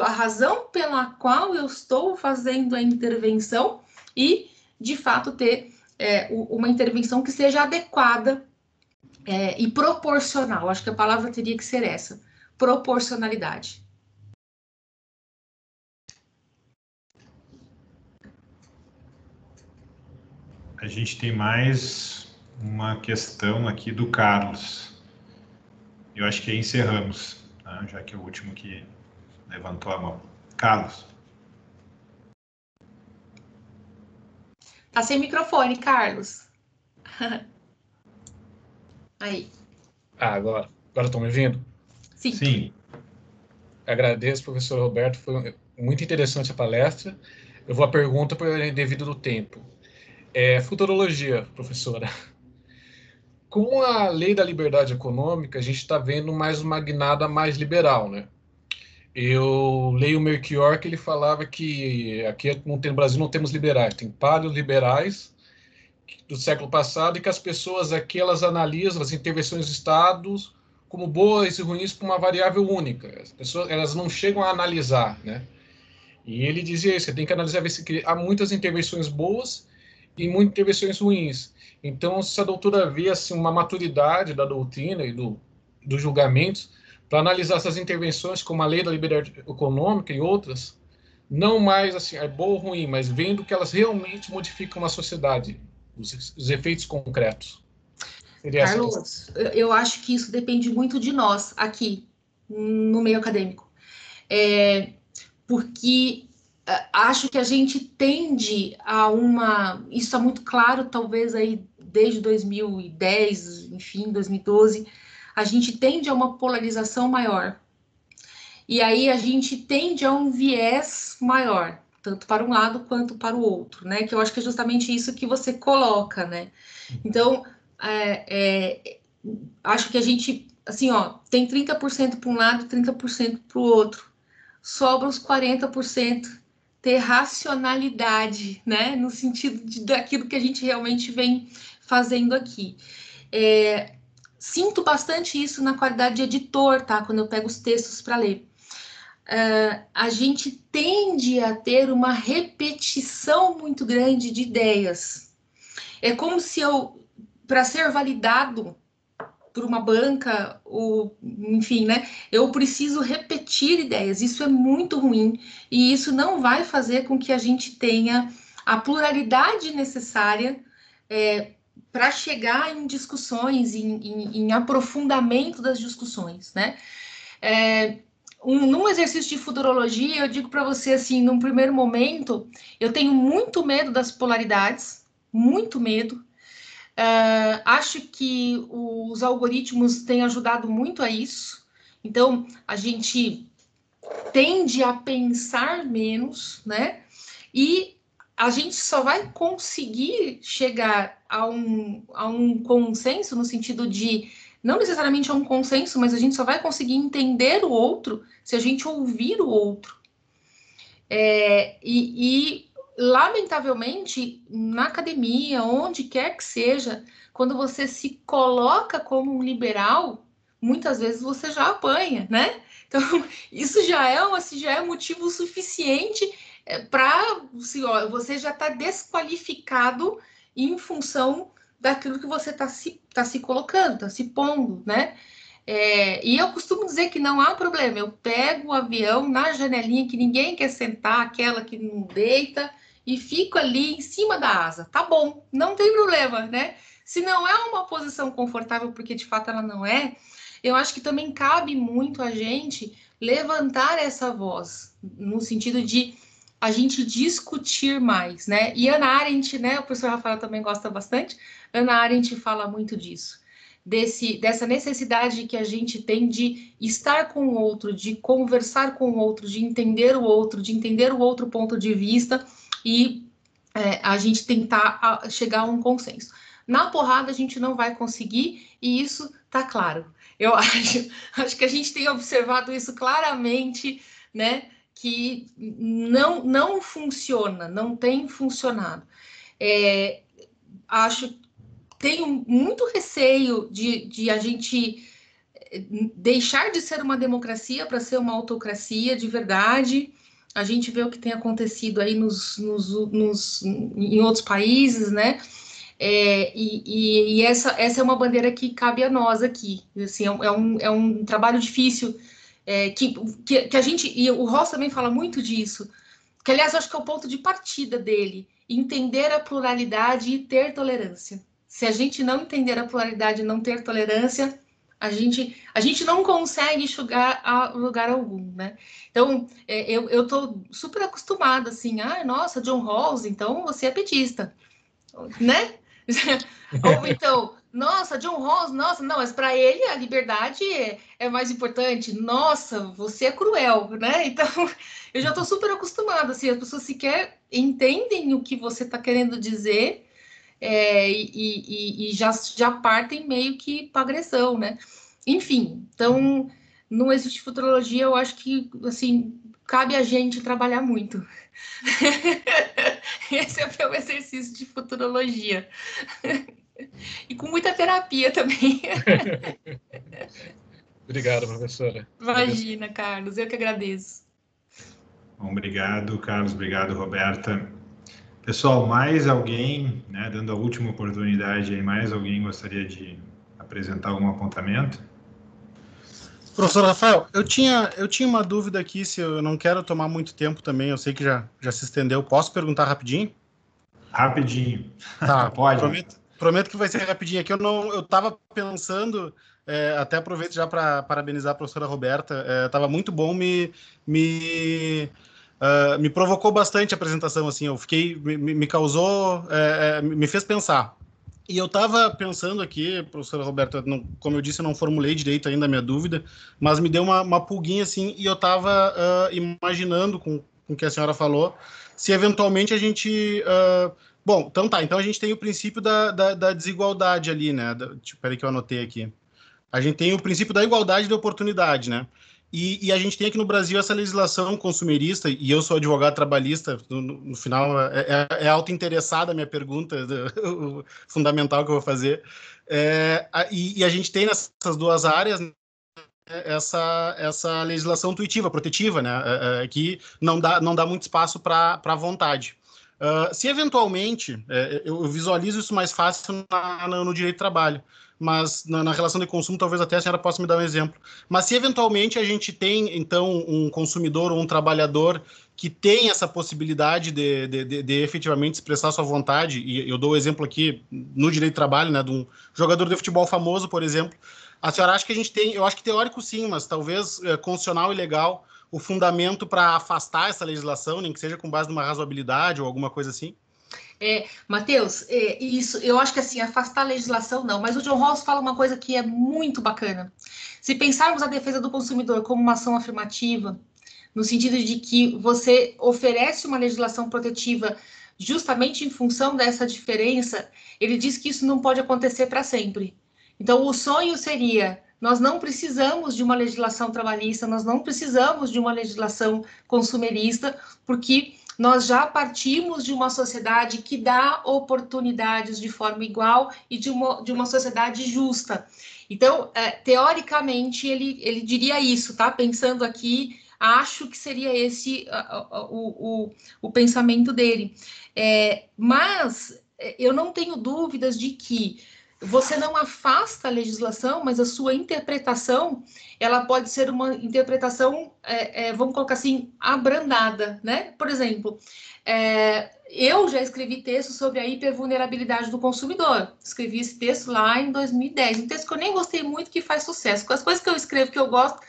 a razão pela qual eu estou fazendo a intervenção e, de fato, ter uma intervenção que seja adequada e proporcional. Acho que a palavra teria que ser essa, proporcionalidade.
A gente tem mais uma questão aqui do Carlos. Eu acho que aí encerramos, tá? Já que é o último que levantou a mão. Carlos.
Tá sem microfone, Carlos. Aí.
Agora estão me ouvindo?
Sim.
Sim.
Agradeço, professor Roberto, foi muito interessante a palestra. Eu vou à pergunta devido do tempo. Futurologia, professora. Com a lei da liberdade econômica, a gente está vendo mais uma guinada mais liberal, né? Eu leio o Melchior, que ele falava que aqui no Brasil não temos liberais, tem paleoliberais do século passado, e que as pessoas aqui elas analisam as intervenções do Estado como boas e ruins por uma variável única. As pessoas elas não chegam a analisar, né? E ele dizia isso, você tem que analisar, ver se há muitas intervenções boas e muitas intervenções ruins. Então, se a doutora vê assim, uma maturidade da doutrina e dos julgamentos para analisar essas intervenções como a lei da liberdade econômica e outras, não mais assim, é boa ou ruim, mas vendo que elas realmente modificam a sociedade, os efeitos concretos.
Carlos, eu acho que isso depende muito de nós aqui no meio acadêmico. Porque acho que a gente tende a isso está muito claro, talvez aí desde 2010, enfim, 2012, a gente tende a uma polarização maior. E aí a gente tende a um viés maior, tanto para um lado quanto para o outro, né? Que eu acho que é justamente isso que você coloca, né? Então, acho que a gente, assim, ó, tem 30% para um lado e 30% para o outro. Sobra os 40% ter racionalidade, né? No sentido daquilo que a gente realmente vem fazendo aqui. Sinto bastante isso na qualidade de editor, tá? Quando eu pego os textos para ler. A gente tende a ter uma repetição muito grande de ideias. É como se para ser validado por uma banca, ou, enfim, né? Eu preciso repetir ideias. Isso é muito ruim e isso não vai fazer com que a gente tenha a pluralidade necessária para chegar em discussões, em aprofundamento das discussões, né? Num exercício de futurologia, eu digo para você assim, num primeiro momento, eu tenho muito medo das polaridades, muito medo. Acho que os algoritmos têm ajudado muito a isso. Então, a gente tende a pensar menos, né? E a gente só vai conseguir chegar a um consenso, no sentido de, não necessariamente a um consenso, mas a gente só vai conseguir entender o outro se a gente ouvir o outro. Lamentavelmente, na academia, onde quer que seja, quando você se coloca como um liberal, muitas vezes você já apanha, né? Então, isso já é motivo suficiente para você já está desqualificado em função daquilo que você está se colocando, está se pondo, né? E eu costumo dizer que não há problema, eu pego o avião na janelinha que ninguém quer sentar, aquela que não deita, e fico ali em cima da asa. Tá bom, não tem problema, né? Se não é uma posição confortável, porque de fato ela não é, eu acho que também cabe muito a gente levantar essa voz, no sentido de a gente discutir mais, né? E Hannah Arendt, né? O professor Rafael também gosta bastante, Hannah Arendt fala muito disso. Dessa necessidade que a gente tem de estar com o outro, de conversar com o outro, de entender o outro ponto de vista e a gente tentar chegar a um consenso. Na porrada a gente não vai conseguir e isso tá claro. Eu acho que a gente tem observado isso claramente, né? Que não funciona, não tem funcionado. Tenho muito receio de a gente deixar de ser uma democracia para ser uma autocracia de verdade. A gente vê o que tem acontecido aí em outros países, né? Essa é uma bandeira que cabe a nós aqui. Assim, é um trabalho difícil que a gente... E o Ross também fala muito disso, que, aliás, eu acho que é o ponto de partida dele, entender a pluralidade e ter tolerância. Se a gente não entender a pluralidade e não ter tolerância, a gente não consegue chegar a lugar algum, né? Então, eu estou super acostumada, assim, nossa, John Rawls, então você é petista, né? Ou então, nossa, John Rawls, nossa, não, mas para ele a liberdade é mais importante. Nossa, você é cruel, né? Então, eu já estou super acostumada, assim, as pessoas sequer entendem o que você está querendo dizer e já partem meio que para agressão, né? Enfim, então, no exercício de futurologia, eu acho que, assim, cabe a gente trabalhar muito. Esse é o meu exercício de futurologia. E com muita terapia também.
Obrigado, professora.
Imagina, Carlos, eu que agradeço.
Bom, obrigado, Carlos. Obrigado, Roberta. Pessoal, mais alguém, né, dando a última oportunidade aí, mais alguém gostaria de apresentar algum apontamento?
Professor Rafael, eu tinha uma dúvida aqui, se eu não quero tomar muito tempo também, eu sei que já se estendeu. Posso perguntar rapidinho?
Rapidinho.
Tá,
pode.
Prometo que vai ser rapidinho aqui. Eu estava pensando, até aproveito já para parabenizar a professora Roberta, estava muito bom me me provocou bastante a apresentação, assim, eu fiquei, me causou, me fez pensar. E eu estava pensando aqui, professora Roberta, como eu disse, eu não formulei direito ainda a minha dúvida, mas me deu uma pulguinha, assim, e eu estava imaginando com o que a senhora falou, se eventualmente a gente... bom, então tá, então a gente tem o princípio da desigualdade ali, né? Peraí que eu anotei aqui. A gente tem o princípio da igualdade de oportunidade, né? E a gente tem aqui no Brasil essa legislação consumerista, e eu sou advogado trabalhista, no final é auto-interessada a minha pergunta, fundamental que eu vou fazer. E a gente tem nessas duas áreas essa legislação intuitiva, protetiva, né? Que não dá muito espaço para a vontade. Se eventualmente, eu visualizo isso mais fácil no direito do trabalho, mas na relação de consumo, talvez até a senhora possa me dar um exemplo. Mas se eventualmente a gente tem, então, um consumidor ou um trabalhador que tem essa possibilidade de efetivamente expressar sua vontade, e eu dou o exemplo aqui no direito do trabalho, né, de um jogador de futebol famoso, por exemplo, a senhora acha que a gente tem, eu acho que teórico sim, mas talvez constitucional e legal, o fundamento para afastar essa legislação, nem que seja com base numa razoabilidade ou alguma coisa assim?
Matheus, isso, eu acho que assim, afastar a legislação não, mas o John Rawls fala uma coisa que é muito bacana. Se pensarmos a defesa do consumidor como uma ação afirmativa, no sentido de que você oferece uma legislação protetiva justamente em função dessa diferença, ele diz que isso não pode acontecer para sempre. Então, o sonho seria: nós não precisamos de uma legislação trabalhista, nós não precisamos de uma legislação consumerista, porque nós já partimos de uma sociedade que dá oportunidades de forma igual e de uma sociedade justa. Então, teoricamente, ele diria isso, tá? Pensando aqui, acho que seria esse o pensamento dele. Mas eu não tenho dúvidas de que você não afasta a legislação, mas a sua interpretação, ela pode ser uma interpretação, vamos colocar assim, abrandada, né? Por exemplo, eu já escrevi texto sobre a hipervulnerabilidade do consumidor. Escrevi esse texto lá em 2010, um texto que eu nem gostei muito, que faz sucesso. Com as coisas que eu escrevo que eu gosto,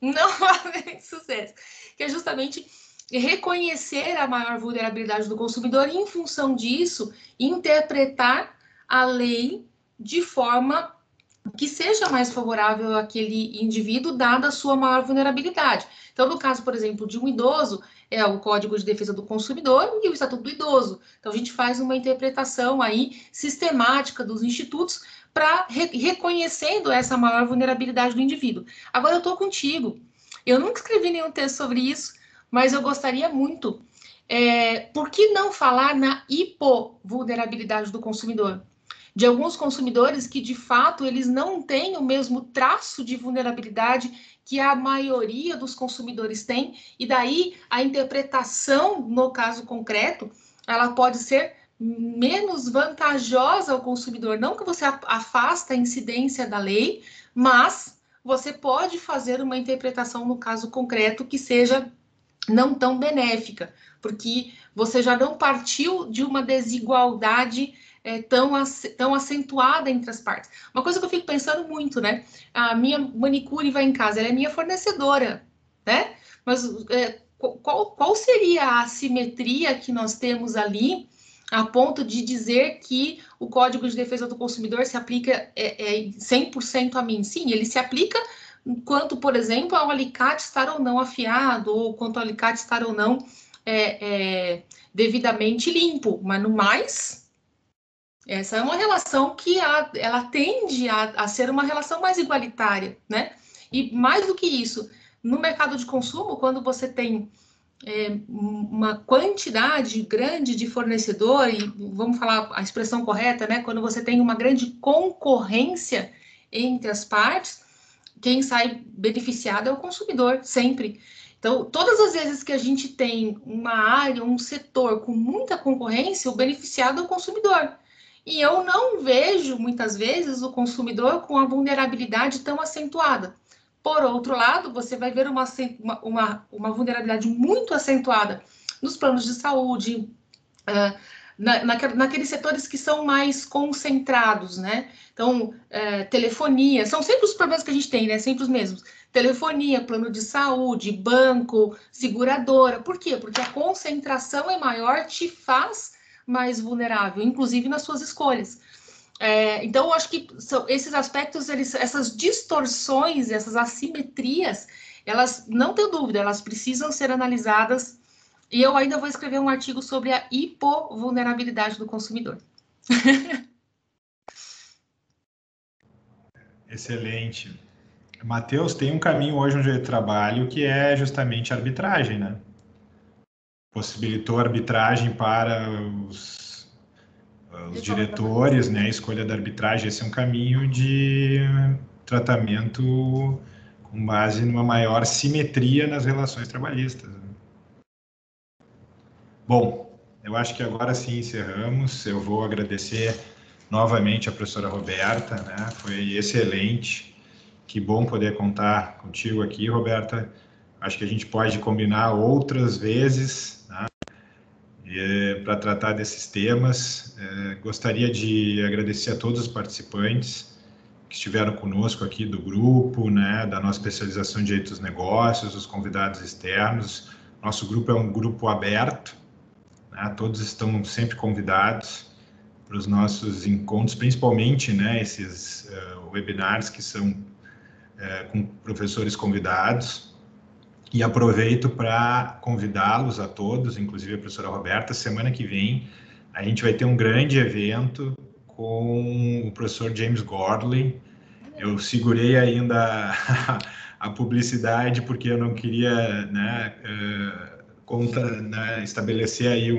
não fazem sucesso. Que é justamente reconhecer a maior vulnerabilidade do consumidor e, em função disso, interpretar a lei de forma que seja mais favorável àquele indivíduo, dada a sua maior vulnerabilidade. Então, no caso, por exemplo, de um idoso, é o Código de Defesa do Consumidor e o Estatuto do Idoso. Então, a gente faz uma interpretação aí sistemática dos institutos para reconhecendo essa maior vulnerabilidade do indivíduo. Agora, eu estou contigo. Eu nunca escrevi nenhum texto sobre isso, mas eu gostaria muito. Por que não falar na hipovulnerabilidade do consumidor? De alguns consumidores que, de fato, eles não têm o mesmo traço de vulnerabilidade que a maioria dos consumidores tem, e daí a interpretação, no caso concreto, ela pode ser menos vantajosa ao consumidor. Não que você afasta a incidência da lei, mas você pode fazer uma interpretação, no caso concreto, que seja não tão benéfica, porque você já não partiu de uma desigualdade tão acentuada entre as partes. Uma coisa que eu fico pensando muito, né? A minha manicure vai em casa, ela é minha fornecedora, né? Mas qual seria a assimetria que nós temos ali, a ponto de dizer que o Código de Defesa do Consumidor se aplica 100% a mim? Sim, ele se aplica quanto, por exemplo, ao alicate estar ou não afiado, ou quanto ao alicate estar ou não devidamente limpo, mas no mais, essa é uma relação que ela tende a ser uma relação mais igualitária, né? E mais do que isso, no mercado de consumo, quando você tem uma quantidade grande de fornecedor, e vamos falar a expressão correta, né? Quando você tem uma grande concorrência entre as partes, quem sai beneficiado é o consumidor, sempre. Então, todas as vezes que a gente tem uma área, um setor com muita concorrência, o beneficiado é o consumidor. E eu não vejo, muitas vezes, o consumidor com a vulnerabilidade tão acentuada. Por outro lado, você vai ver uma vulnerabilidade muito acentuada nos planos de saúde, naqueles setores que são mais concentrados, né? Então, telefonia, são sempre os problemas que a gente tem, né? Sempre os mesmos. Telefonia, plano de saúde, banco, seguradora. Por quê? Porque a concentração é maior, te faz mais vulnerável, inclusive nas suas escolhas. Então, eu acho que esses aspectos, essas distorções, essas assimetrias, elas, não tenho dúvida, elas precisam ser analisadas, e eu ainda vou escrever um artigo sobre a hipovulnerabilidade do consumidor.
Excelente. Matheus, tem um caminho hoje no direito do trabalho que é justamente a arbitragem, né? Possibilitou arbitragem para os diretores, né? A escolha da arbitragem, esse é um caminho de tratamento com base numa maior simetria nas relações trabalhistas. Bom, eu acho que agora sim encerramos. Eu vou agradecer novamente a professora Roberta, né? Foi excelente. Que bom poder contar contigo aqui, Roberta. Acho que a gente pode combinar outras vezes, né? Para tratar desses temas. Gostaria de agradecer a todos os participantes que estiveram conosco aqui do grupo, né, da nossa especialização em Direito dos Negócios, os convidados externos. Nosso grupo é um grupo aberto, né? Todos estão sempre convidados para os nossos encontros, principalmente, né, esses webinars que são com professores convidados. E aproveito para convidá-los a todos, inclusive a professora Roberta. Semana que vem a gente vai ter um grande evento com o professor James Gordley. Eu segurei ainda a publicidade porque eu não queria, né, estabelecer aí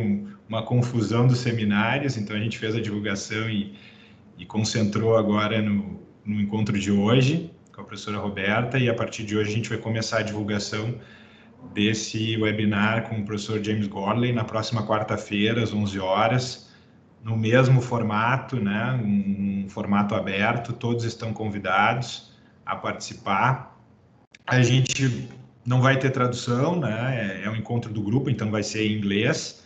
uma confusão dos seminários, então a gente fez a divulgação e concentrou agora no encontro de hoje com a professora Roberta, e a partir de hoje a gente vai começar a divulgação desse webinar com o professor James Gordley na próxima quarta-feira, às 11 horas, no mesmo formato, né, um formato aberto, todos estão convidados a participar. A gente não vai ter tradução, né, é um encontro do grupo, então vai ser em inglês.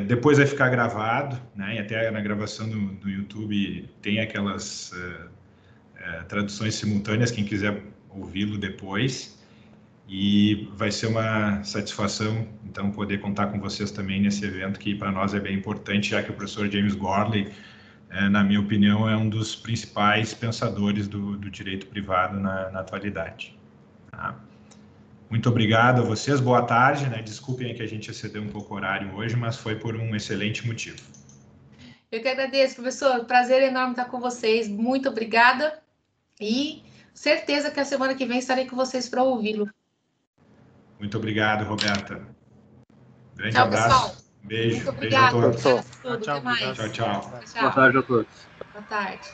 Depois vai ficar gravado, né, e até na gravação no YouTube tem aquelas traduções simultâneas, quem quiser ouvi-lo depois. E vai ser uma satisfação, então, poder contar com vocês também nesse evento, que para nós é bem importante, já que o professor James Gordley, na minha opinião, é um dos principais pensadores do direito privado na atualidade. Tá? Muito obrigado a vocês, boa tarde, né? Desculpem que a gente excedeu um pouco o horário hoje, mas foi por um excelente motivo.
Eu que agradeço, professor, prazer enorme estar com vocês, muito obrigada, e certeza que a semana que vem estarei com vocês para ouvi-lo.
Muito obrigado, Roberta. Grande
Tchau,
abraço.
pessoal.
Beijo.
Muito obrigada.
Beijo a todos.
Tchau, tchau. Até mais.
Tchau, tchau.
Tchau.
Boa tarde a todos.
Boa tarde.